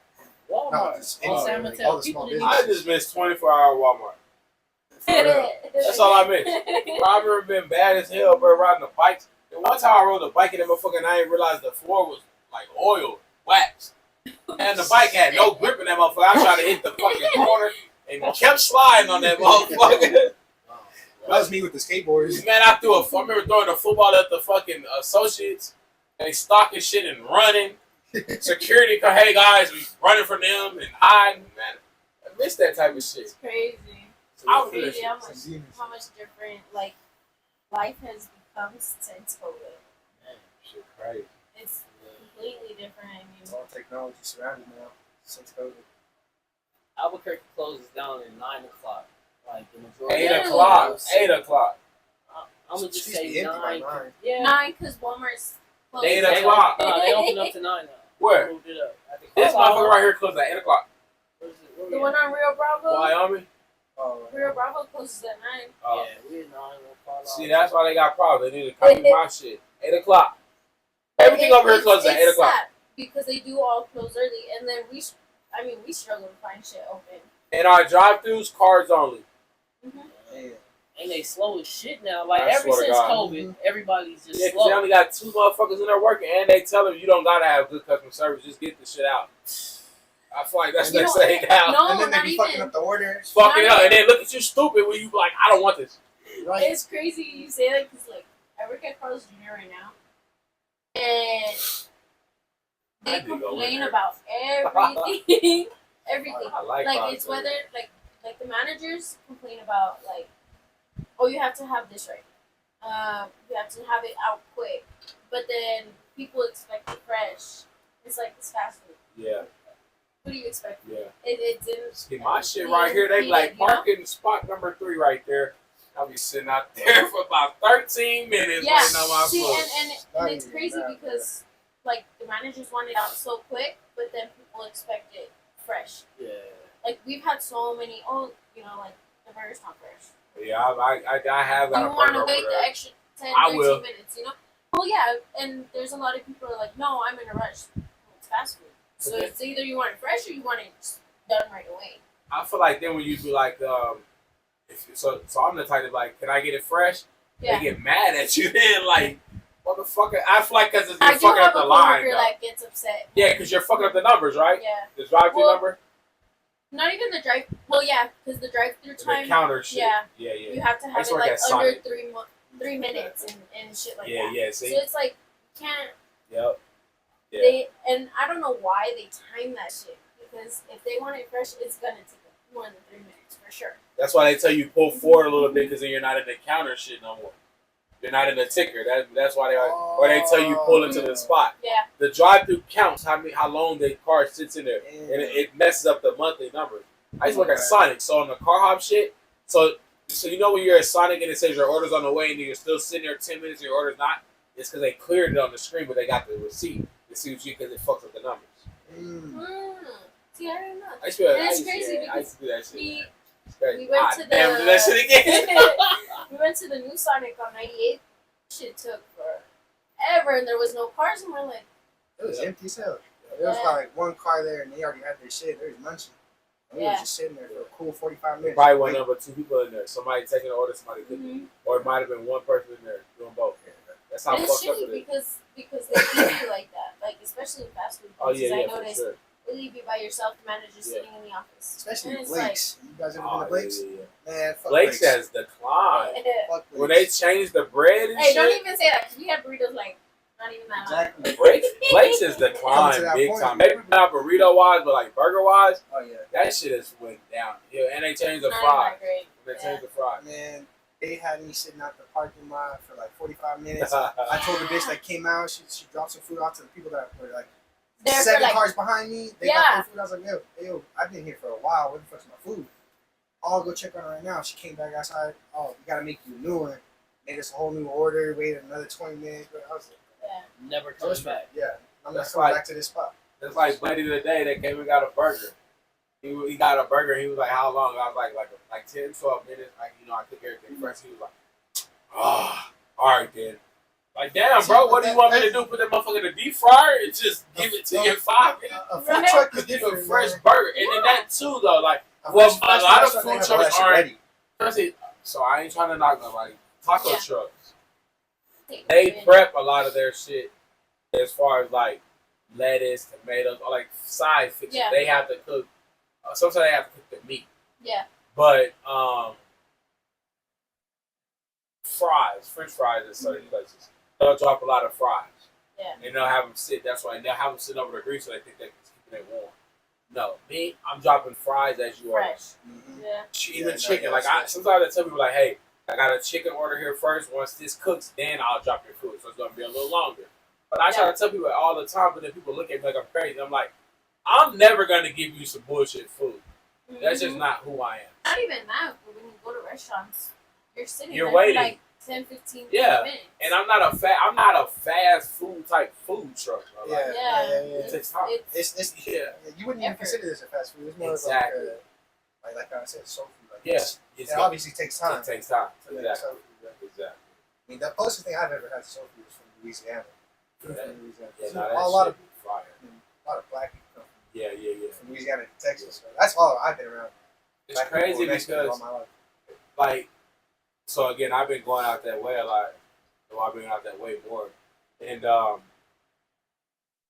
Walmart. just On anywhere, San like, Mateo. all the People small didn't I just missed 24-hour Walmart. That's all I miss. I remember being bad as hell, bro, riding the bikes. And one time I rode the bike in that motherfucker and I didn't realize the floor was like oil, wax. And the bike had no grip in that motherfucker. I tried to hit the fucking corner and kept sliding on that motherfucker. That was me with the skateboards. Man, I remember throwing a football at the fucking associates. And they stocking shit and running. Security, hey guys, we running from them and hiding. Man, I miss that type of shit. It's crazy. I was Crazy how Some demons. much different like life has become since COVID. Shit crazy. It's completely different. I mean, All technology surrounded now since COVID. Albuquerque closes down at 9 o'clock. Like the majority. 8 Yeah. o'clock. 8 o'clock. I'm gonna just She's say empty by 9. 9. Yeah. 9 because Walmart's closed. 8 They o'clock. No, they open up to 9 now. Where? Moved it up. At the This clubhouse. motherfucker right here closes at 8 o'clock. Where's it? Where we The at? one on Rio Bravo. Wyoming? Oh, Rio Bravo closes at 9. Oh. Yeah, we're 9 o'clock. See, that's why they got problems. They need to copy my shit. 8 o'clock. Everything over here closes at 8 o'clock. Sad because they do all close early, and then we struggle to find shit open. And our drive-thrus, cards only. man. And they slow as shit now. Like I ever swear to since God. COVID, everybody's just Yeah, because they slow. only got 2 motherfuckers in there working, and they tell them you don't gotta have good customer service. Just get the shit out. I feel like that's You what they know, say now. No, And then they not be even. fucking up the order. Fucking not up, and even. then look at you stupid when you be like, I don't want this. Right? It's crazy you say that because like I work at Carl's Jr. right now, and I they do go in complain there. about everything, everything. I like Like Carl's it's Jr. whether like the managers complain about like, oh, you have to have this right, you have to have it out quick, but then people expect it fresh. It's like this fast food. Yeah, What do you expect? yeah. It didn't. See, my shit right here, they be like, park in spot number 3 right there. I'll be sitting out there for about 13 minutes Yeah. waiting on my See, food. and it's crazy because like the managers want it out so quick, but then people expect it fresh. Yeah. Like we've had so many. Oh, like the burger's not fresh. Yeah, I have got You a want burger to wait over the there. extra 10, I 13 will. minutes, Well, yeah, and there's a lot of people who are like, no, I'm in a rush. It's fast food. So Okay. it's either you want it fresh or you want it just done right away. I feel like then when you be like, so I'm the type of like, can I get it fresh? Yeah. They get mad at you then, like, motherfucker. I feel like because you're I do fucking have up a the line. coworker though. that gets upset. Yeah, because you're fucking up the numbers, right? Yeah. The drive-through Well, number, Not even the drive. Well, yeah, because the drive-through the time. counter shit. Yeah. Yeah, You yeah, have to I have used it to work like at under Sonic. 3 minutes and shit like yeah, that. yeah. So See, it's like you can't. yep. Yeah. They and I don't know why they time that shit because if they want it fresh, it's gonna take more than 3 minutes for sure. That's why they tell you pull forward a little bit because then you're not in the counter shit no more. You're not in the ticker. That's why or they tell you pull into the spot. Yeah. The drive-through counts how long the car sits in there, and it messes up the monthly numbers. I used to work at Sonic, so on the car hop shit. So you know when you're at Sonic and it says your order's on the way and you're still sitting there 10 minutes and your order's not. It's because they cleared it on the screen, but they got the receipt. They see what you because it fucks up the numbers. See, I don't know. I used to do that. And it's I used to- crazy I used to do that shit. We It's crazy. we went Ah, to the damn, do that shit again. we went to the new Sonic on 98. Shit took forever, and there was no cars, and we're like, It was empty as hell. There was like one car there, and they already had their shit. There was munching. And we Yeah. was just sitting there for a cool 45 minutes. Probably one number 2 people in there. Somebody taking the order, somebody cooking. mhm. Or it might have been one person in there doing both. That's how And it's fucked up shitty it is. because they keep you like that, like especially in fast food Oh places. yeah, I yeah, for noticed sure. leave you by yourself. The manager's sitting in the office. Especially And it's Blake's. You guys ever been to Blake's? Yeah. Man, fuck Blake's Blake's. has declined. Fuck When they Blake's. changed the bread and Hey, don't shit, even say that. 'Cause we had burritos like not even that high. Exactly. Blake's has Come to declined that big point. time. Maybe not burrito wise, but like burger wise, Oh yeah. that shit has went down. Yeah, and they changed the Not fries. even that great. They Yeah. changed the fries. Man, they had me sitting out the parking lot for like 45 minutes. I told the bitch that came out, she dropped some food off to the people that were like There for, 7 like- cars behind me. They got their food. I was like, yo, I've been here for a while. Where the fuck's my food? I'll go check on her right now. She came back outside. Oh, we gotta make you a new one. Made us a whole new order. Waited another 20 minutes. But I was like, Yeah. Never I comes was back. yeah, I'm not That's coming like- back to this spot. It's like Buddy today that came and got a burger. He got a burger. He was like, "How long?" I was like 10, 12 minutes. Like, I cook everything fresh. He was like, "Ah, all right then." Like, damn, bro, what do you want me to do? Put that motherfucker in the deep fryer and just give it to you in 5 minutes? A food Right. truck is Give you different. a fresh man. burger, and then that too though. Like, A well, fresh a lot of restaurant, they food have trucks that shit aren't. ready. Honestly, so I ain't trying to knock nobody. Taco Yeah. trucks, Take they it. prep a lot of their shit as far as like lettuce, tomatoes, or like side fixes. Yeah. They have to cook. Sometimes they have to cook the meat, Yeah. but fries, French fries at certain places, they'll drop a lot of fries. Yeah. And they'll have them sit. That's why they'll have them sit over the grease so they think they can keep it warm. No, me, I'm dropping fries as you order. Fresh. Mhm. Yeah. Even Yeah, chicken. no, Like that's- sometimes I tell people like, hey, I got a chicken order here first. Once this cooks, then I'll drop your food. So it's gonna be a little longer. But I try to tell people that all the time, but then people look at me like I'm crazy. I'm like, I'm never gonna give you some bullshit food. That's just Mhm. not who I am. Not even that, but when you go to restaurants, you're sitting You're there waiting. for like 10, 15 Yeah. minutes. And I'm not a fast food type food truck. Bro. Like, Yeah. it takes time. It's Yeah. you wouldn't even Effort. consider this a fast food. It's more Exactly. of like I said, soul food. Like Yeah. it obviously takes time. It takes time. Yeah, Exactly. soul food, yeah. Exactly. I mean, the closest thing I've ever had to soul food is from Louisiana. Yeah, From Louisiana. Yeah, So no, a that lot shit of be fire. black people come Yeah. from Louisiana to Texas. So that's all I've been around. It's Black people crazy and Mexicans because, all my life. like, so again, I've been going out that way a lot. So I've been out that way more. And,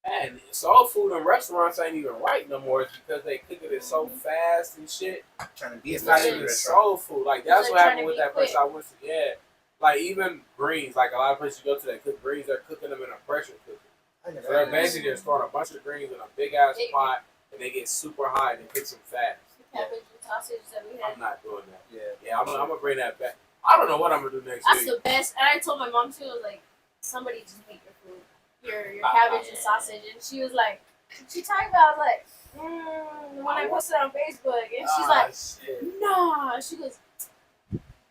man, soul food in restaurants ain't even right no more. It's because they cook it so fast and shit. Trying to be It's a not fast even food restaurant. soul food. Like, that's It's what like happened trying with to that be place quick. I went to. Yeah. Like, even greens, like, a lot of places you go to that cook greens, they're cooking them in a pressure cooker. I never So they're had basically just throwing a bunch of greens in a big ass pot, and they get super high and they cook them fast. The cabbage and sausage that we I'm had. not doing that. that. Yeah, I'm gonna bring that back. I don't know what I'm gonna do next That's week. the best. And I told my mom too, I was like, somebody just make your food. Your cabbage and sausage. And she was like, she talked about like, when I posted it on Facebook. And she's like, shit. nah. She goes,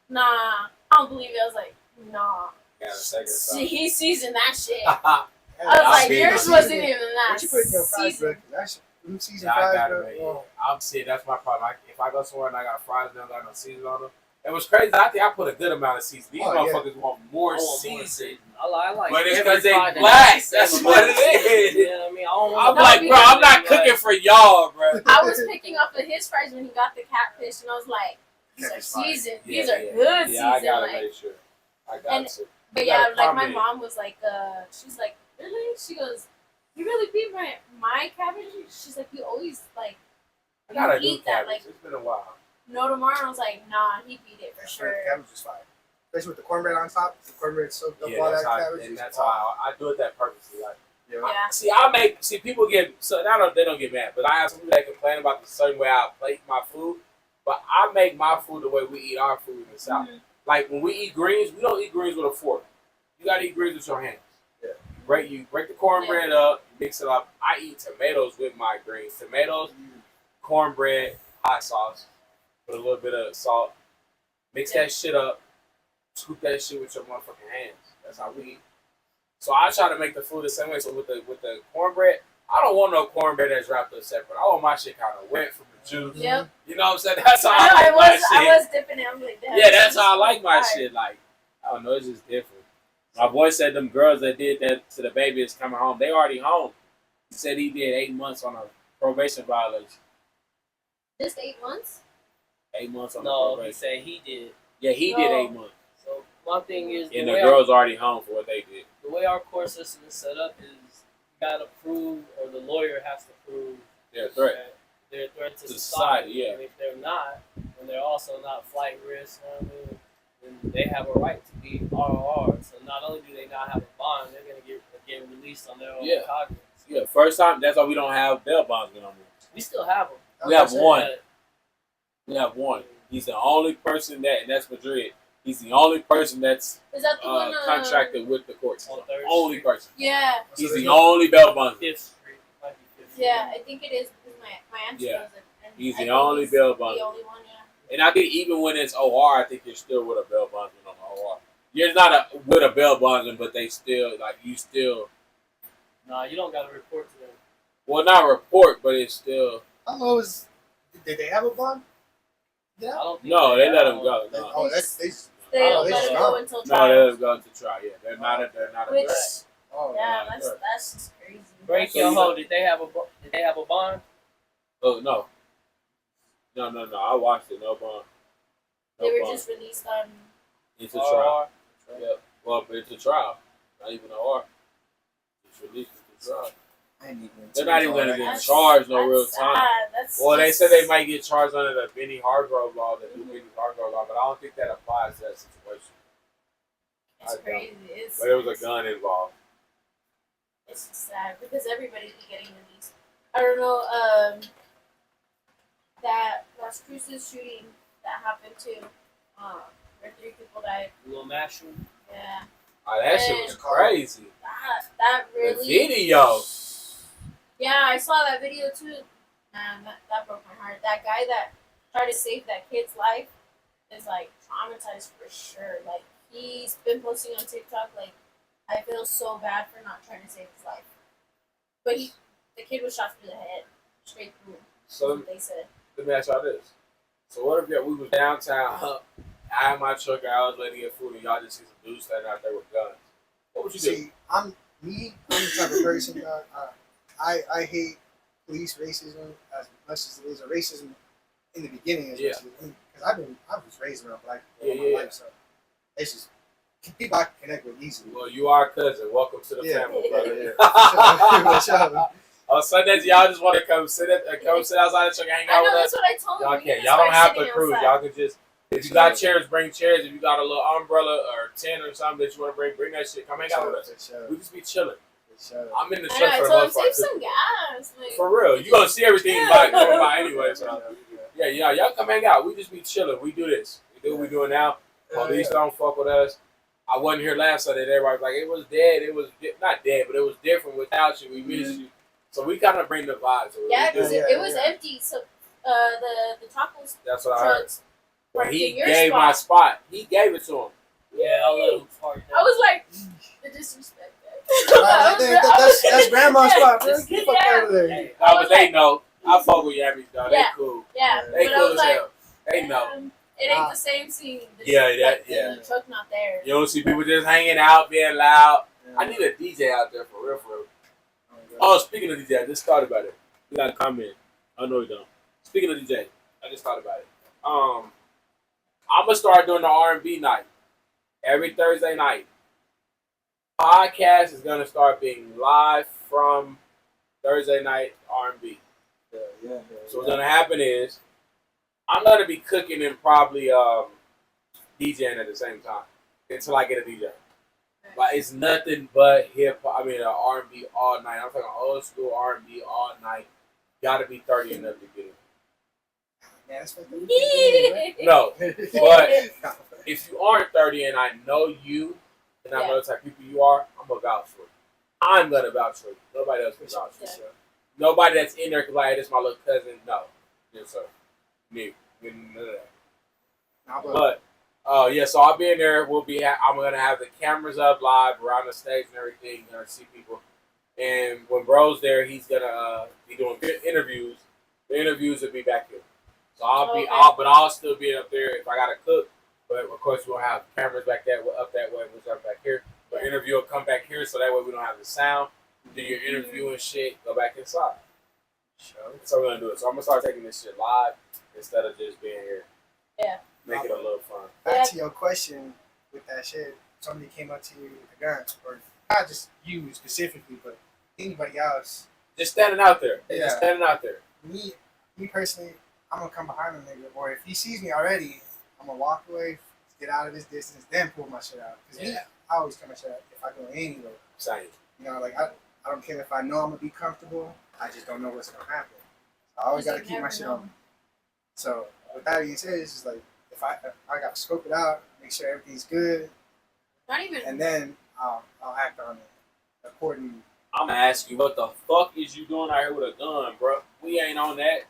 nah. I don't believe it. I was like, nah. Got a second He seasoned that shit. thought. I was I'll like, be yours honest. wasn't even that. What you put in your fries, seasoned. bro? That's food season Yeah, I fries, got bro. it, man. Oh. I'm seeing that's my problem. If I go somewhere and I got fries and I got no season on them, it was crazy. I think I put a good amount of season. These Oh, yeah. motherfuckers want more I want more season. I like But it's every 'cause they fry that black. has That's seven what minutes. it is. You know what I mean? I don't I'm want like, to bro, I'm not like, cooking for y'all, bro. I was picking up of his fries when he got the catfish, and I was like, these are Catfish fries. seasoned. Yeah, These are yeah. good Yeah, I seasoned. gotta Like, make sure. I got And- to. but You yeah, gotta like my comment. mom was like, she's like, really? She goes, you really beat my cabbage? She's like, you always like, I gotta you do eat that. cabbage. Like, It's been a while. no tomorrow. And I was like, nah, he beat it for That's sure. right, cabbage is fire. Especially with the cornbread on top. The cornbread soaked up Yeah, all that's that how. cabbage. And is that's fire. how I do it. That purposely. Like, Yeah. See, people get so they don't get mad, but I have some people that complain about the certain way I plate my food. But I make my food the way we eat our food in the South. Mhm. Like when we eat greens, we don't eat greens with a fork. You gotta eat greens with your hands. Yeah. You break the cornbread up, mix it up. I eat tomatoes with my greens. Tomatoes, cornbread, hot sauce, put a little bit of salt, mix that shit up, scoop that shit with your motherfucking hands. That's how we eat. So I try to make the food the same way. So with the cornbread, I don't want no cornbread that's wrapped up separate. I want my shit kind of wet from the juice. Yep. You know what I'm saying? That's how I know, I like my shit. I was dipping it. I was like, damn, Yeah, that's how I like my fire. shit. Like, I don't know, it's just different. My boy said them girls that did that to the baby is coming home. They already home. He said he did 8 months on a probation violation. Just 8 months? 8 months on a No, he probation. said he did. Yeah, he did No. 8 months. So my thing is, And the girl's already home for what they did. the way our court system is set up is you gotta prove, or the lawyer has to prove They're a threat. They're a threat to To society. society, yeah. And if they're not, and they're also not flight risk, you know what I mean? Then they have a right to be ROR. So not only do they not have a bond, they're gonna get released on their own Yeah. cognizance. Yeah, first time. That's why we don't have bail bonds no more. We still have them. We have one. We have one. He's the only person and that's Madrid. He's the only person that's Is that the one? contracted with the courts. On Third Only Street. person. Yeah, He's the only bail bondsman. Fifth Street. Might be Fifth yeah. I think it is because my aunt Yeah. knows it. And He's I the think only he's bail The bondsman. only one, yeah. And I think even when it's OR, I think you're still with a bail bondsman on the OR. You're not with a bail bondsman, but they still you still. Nah, you don't gotta report to them. Well, not report, but it's still. How low is? Did they have a bond? I Yeah. don't think No, they let have him one. go. No, Oh, that's they. They Oh, let they it should go go. until no, trial. they let him go to trial. Yeah, they're not a Which, threat. Oh, yeah, yeah. that's just crazy. Break So your you hoe. Did they have a bond? Oh no. I watched it. No bond. They No were bond. just released on. It's a trial. RR? Yep. Well, but it's a trial. Not even an R. It's released as a trial. I ain't even. They're not even going to get That's- charged no that's real sad. time. That's Well, they just- said they might get charged under the Benny Hargrove law, the new Benny Hargrove law, but I don't think that applies to that situation. It's I don't. crazy. It's, But there was a gun involved. It's sad because everybody's getting released. I don't know. That Las Cruces shooting that happened to, where 3 people died. Little Mashroom. Yeah, Oh, that shit was crazy. that The really. video. Yeah, I saw that video too. Man, that broke my heart. That guy that tried to save that kid's life is like traumatized for sure. Like he's been posting on TikTok like, I feel so bad for not trying to save his life. But the kid was shot through the head, straight through. So That's what they said. let me ask y'all this. So what if we was downtown, I had my truck, I was ready to get food, and y'all just see some dudes standing out there with guns? What would you do? See, I'm the type of person. I hate police racism as much as it is a racism in the beginning. As Yeah. because I was raised around black people all Yeah, my life, so it's just people I can connect with easily. Well, you are a cousin. Welcome to the Yeah. family, brother. For sure. On Sundays, y'all just want to come sit outside the truck and hang I out know, with us. that's what I told him. Y'all We can't. need Y'all don't start have to sitting cruise. outside. Y'all can just. If you got chairs, bring chairs. If you got a little umbrella or tent or something that you want to bring that shit. Come hang out with us. For sure. We just be chilling. For sure. I'm in the I know, truck I for the told him, most part. save too. some gas. Like, For real, you gonna see everything by going by anyway. So yeah, y'all come hang out. We just be chilling. We do this. We do what we doing now. Police don't fuck with us. I wasn't here last Sunday. Everybody was like, it was dead. It was not dead, but it was different without you. We miss you. So we kind of bring the vibes. So yeah, we do. because it was empty. So the tacos That's what I heard. trucks. When parked he in your gave spot. my spot, he gave it to him. Yeah, I'll let him park I was like, the disrespect. That's grandma's spot, bro. Get the fuck out of there. Hey, I But was they like- know. I fuck with Yabbies, though. They Yeah. cool. Yeah, They but I cool was as like, hell. They know. It ain't the same scene. The Yeah, like, yeah. The truck not there. You don't see people just hanging out, being loud. I need a DJ out there for real, for real. Oh, speaking of DJ, I just thought about it. We got a comment. I know you don't. Speaking of DJ, I just thought about it. I'm gonna start doing the R&B night every Thursday night. Podcast is gonna start being live from Thursday night R&B. So what's gonna happen is I'm gonna be cooking and probably DJing at the same time until I get a DJ. Like it's nothing but hip hop. I mean, R&B all night. I'm talking old school R&B all night. Got to be 30 and up to get it. Yeah, that's what they No, but if you aren't 30 and I know you, and I know the type of people you are, I'm gonna vouch for you. I'm gonna vouch for you. Nobody else can vouch for you. Yeah. Nobody that's in there can like, hey, this is my little cousin. No, yes sir. Me, none of that. But yeah, so I'll be in there. I'm gonna have the cameras up live around the stage and everything. You're gonna see people. And when Bro's there, he's gonna be doing good interviews. The interviews will be back here. So I'll still be up there if I gotta cook. But of course we'll have cameras back up that way, which are back here. But interview will come back here, so that way we don't have the sound. Do your interview and shit. Go back inside. So we're gonna do it. So I'm gonna start taking this shit live instead of just being here. Yeah. Make it a little fun. Back to your question with that shit, somebody came up to you with a gun, or not just you specifically, but anybody else. Just standing out there. Yeah. Just standing out there. me personally, I'm gonna come behind a nigga, or if he sees me already, I'm gonna walk away, get out of his distance, then pull my shit out. Cause me, Yeah. I always cut my shit out if I go anywhere. Same. You know, like I don't care if I know I'm gonna be comfortable. I just don't know what's gonna happen. So I always gotta keep my shit on. So with that being said, it's just like if I gotta scope it out, make sure everything's good, Not even. and then I'll act on it accordingly. I'm gonna ask you, what the fuck is you doing out here with a gun, bro? We ain't on that.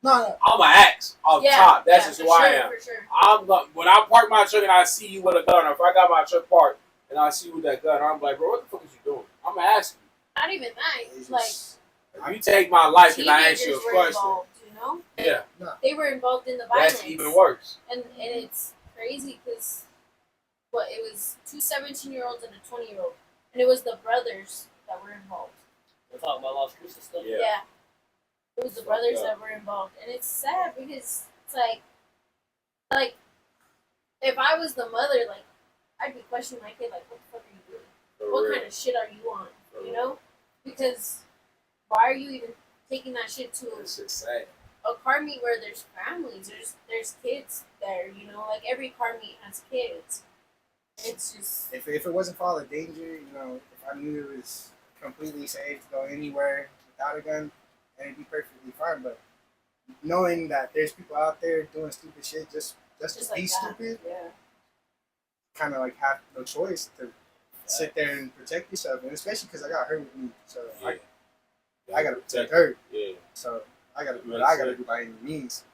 No, I'm gonna ask off top. That's just for who I sure, am. For sure. I'm gonna, when I park my truck and I see you with a gun, or if I got my truck parked and I see you with that gun, I'm like, bro, what the fuck is you doing? I'm gonna ask you. Not even that. it's Like just- If you take my life and I ask you a teenagers were question, involved, you know? yeah, They were involved in the violence. that's even worse. And it's crazy because what it was 2 17-year-olds and a 20-year-old, and it was the brothers that were involved. We're talking about Las Cruces stuff. Yeah. It was the Fucked brothers up. that were involved, and it's sad because it's like if I was the mother, like I'd be questioning my kid, like, what the fuck are you doing? For What real. kind of shit are you on? For You real. know? Because why are you even taking that shit to It's just sad. a car meet where there's families, there's kids there, you know, like every car meet has kids. It's just if it wasn't for all the danger, you know, if I knew it was completely safe to go anywhere without a gun, then it'd be perfectly fine. But knowing that there's people out there doing stupid shit just just to like be that. stupid, Yeah. kind of like have no choice to sit there and protect yourself, and especially because I got her with me, so Yeah. I gotta protect her. Yeah. So I gotta do what Makes I gotta sense. do by any means.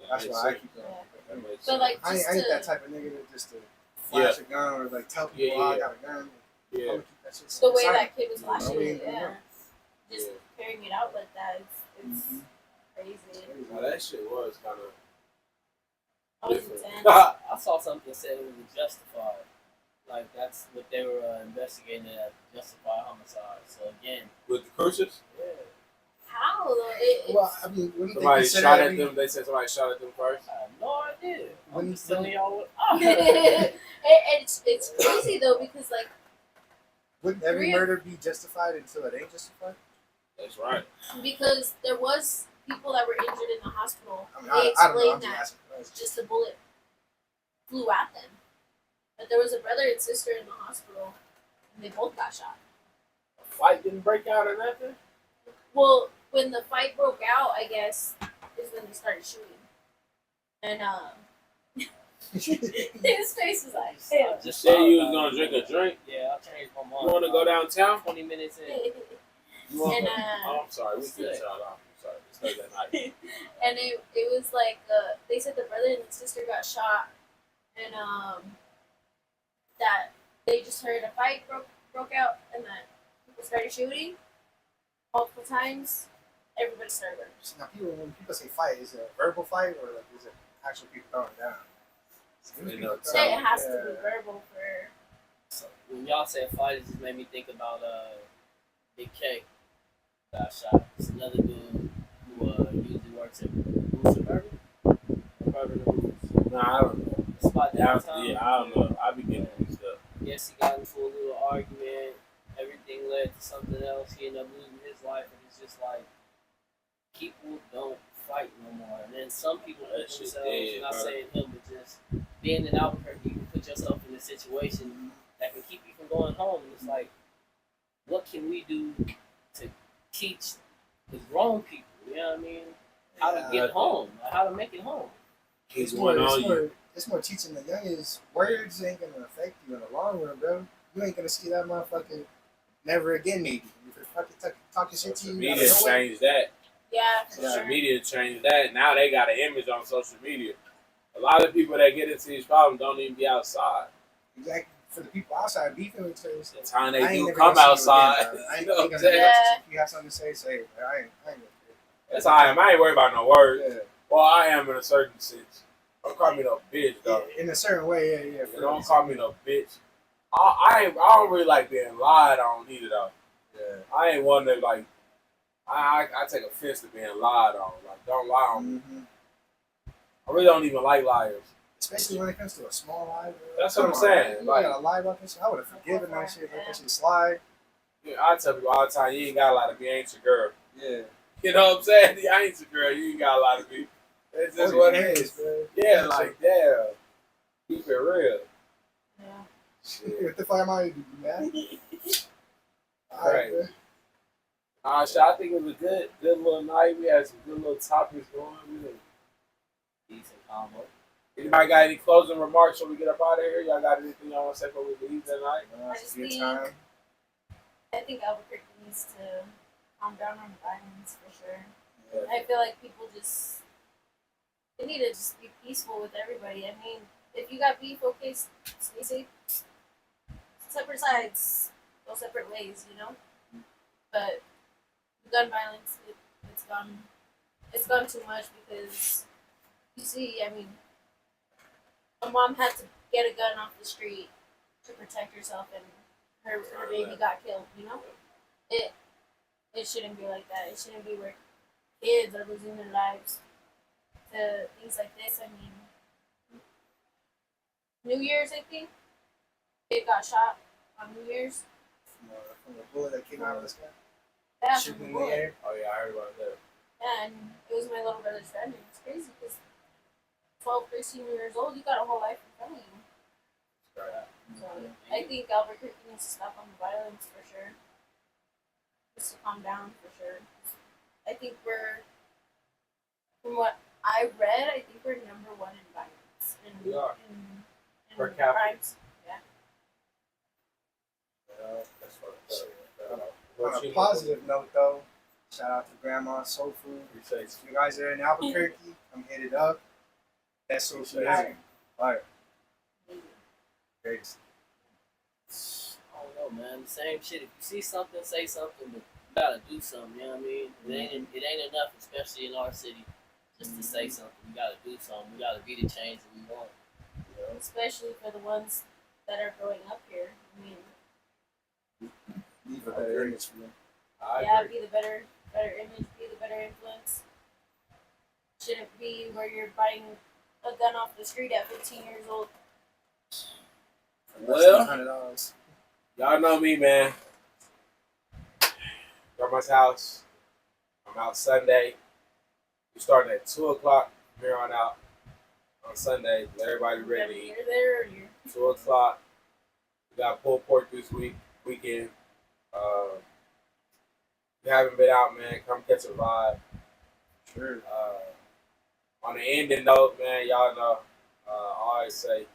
That That's makes why I sense. keep going. That makes But sense. like I just ain't that to, type of nigga that just to flash a gun or like tell people, Yeah, oh, I yeah. got a gun. I'm Yeah. gonna keep that shit the way silent. that kid was flashing it, Yeah. yeah. Just Yeah. carrying it out like that, it's Mhm. crazy. Now, that shit was kind of. That was different. intense. I saw something that said it was justified. Like that's what they were investigating at justified homicide. So again, With the cruises, yeah, How though? Well, I mean, wouldn't they somebody consider shot at every- them. They said somebody shot at them first. I have no idea. When I'm you just telling say- y'all what. it's crazy though because like Wouldn't every Three- murder be justified until it ain't justified? That's right. because there was people that were injured in the hospital. I mean, They I don't know. I'm explained just that asking questions. just a bullet flew at them. But there was a brother and sister in the hospital, and they both got shot. A fight didn't break out or nothing. Well, when the fight broke out, I guess is when they started shooting, and his face was like, I You said you was gonna drink a drink. Yeah, I changed my mind. You want to go downtown? 20 minutes in. You want? And, Oh, I'm sorry. We can shut off. I'm sorry. It's Thursday night. and it was like they said the brother and the sister got shot, and that they just heard a fight broke out, and that people started shooting multiple times. Everybody started running. Now, when people say fight, is it a verbal fight or like is it actual people throwing down? You know, So it has to be verbal for. So when y'all said fight, it just made me think about Big K got shot. It's another dude who usually works at Boots Suburban. Suburban Boots. Nah, I don't know. Spot Yeah, downtown. I don't know. I be getting these stuff. Yes, he got into a little argument. Everything led to something else. He ended up losing his life, and it's just like people don't fight no more. And then some people put That shit themselves, dead, not bro. saying him, but just being in Albuquerque, you can put yourself in a situation that can keep you from going home. And it's like, what can we do to teach the grown people? You know what I mean? How to get home, how to make it home. Kids It's more, going on it's, you. more, it's more teaching the youngest. Words ain't gonna affect you in the long run, bro. You ain't gonna see that motherfucker never again, maybe. If you're fucking talking shit to Social you, out of media nowhere. changed that. Yeah, for Social sure. media changed that. Now they got an image on social media. A lot of people that get into these problems don't even be outside. Exactly. For the people outside beefing with each other, The time I they ain't do never come gonna see you outside, again, bro. I you ain't know what I'm gonna saying? Yeah. If you have something to say, say it. I ain't gonna That's how I am. I ain't worried about no words. Yeah. Well, I am in a certain sense. Don't call me no bitch, though. Yeah, in a certain way, yeah. You don't call me no bitch. I don't really like being lied on either, though. Yeah. I ain't one that, like, I take offense to being lied on. Like, don't lie on me. Mm-hmm. I really don't even like liars. Especially when it comes to a small lie. Bro. That's Come what I'm saying. on, Like- you gotta lie about this shit. I would have forgiven that shit. Let that shit slide. Yeah, I tell people all the time, you ain't got a lot of me, ain't your girl. Yeah. You know what I'm saying? I ain't your girl. You ain't got a lot of people. It's just what it is. Man. Yeah, like, damn. Keep it real. Yeah. Shit, what the fuck am I doing, man? Right. Shit, I think it was a good little night. We had some good little topics going. We did Decent combo. Anybody got any closing remarks before we get up out of here? Y'all got anything y'all want to say before we leave tonight? I just think Albuquerque needs to calm down on the violence for sure. Yeah. I feel like people they need to just be peaceful with everybody. I mean, if you got beef, okay, stay safe. Separate sides, go separate ways, you know. But gun violence, it's gone too much because you see, I mean, a mom had to get a gun off the street to protect herself, and her baby got killed. You know, it shouldn't be like that. It shouldn't be where kids are losing their lives to things like this. I mean, New Year's, I think, it got shot on New Year's. From the bullet that came out of the sky. Yeah, Shooting from in the the bullet. air. Oh yeah, I heard about that. Yeah, and it was my little brother's friend, and it's crazy because 12, 13 years old, you got a whole life in front of you. So I think Albuquerque needs to stop on the violence for sure. Just to calm down for sure. I think from what I read, I think we're number one in violence. We are. In Per capita. crimes. Yeah. That's what On a positive note, though, shout out to Grandma Soul Food. Appreciate If you guys are in Albuquerque, come hit it up. That's Soul Food. Alright. Alright. Maybe. Great. I don't know, man. The same shit. If you see something, say something, but you gotta do something. You know what I mean? It ain't enough, especially in our city, just to say something. We gotta do something. We gotta be the change that we want. You know? Especially for the ones that are growing up here. I mean, Leave a better image for them. I yeah, agree. be the better image, be the better influence. Shouldn't be where you're buying a gun off the street at 15 years old. Well, $100. y'all know me, man. Grandma's house. I'm out Sunday. We starting at 2 o'clock from here on out on Sunday. Let everybody ready to eat. You're there earlier. 2 o'clock. We got pulled pork this weekend. If you haven't been out, man, come catch a vibe. Sure. On the ending note, man, y'all know, I always say,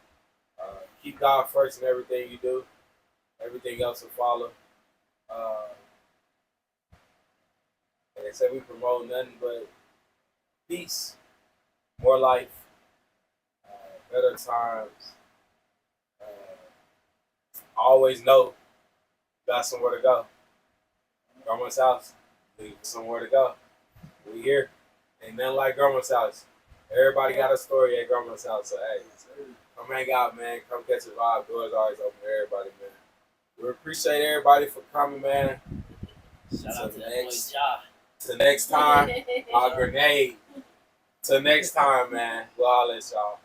keep God first in everything you do. Everything else will follow. Like I said, we promote nothing but peace, more life, better times. Always know you got somewhere to go. Grandma's house, leave somewhere to go. We here. Ain't nothing like Grandma's house. Everybody got a story at Grandma's house. So, hey, come hang out, man. Come catch a vibe. Doors always open for everybody, man. We appreciate everybody for coming, man. Shout out to that boy next- Ja. Till next time, our grenade. Till next time, man. We'll holler at y'all.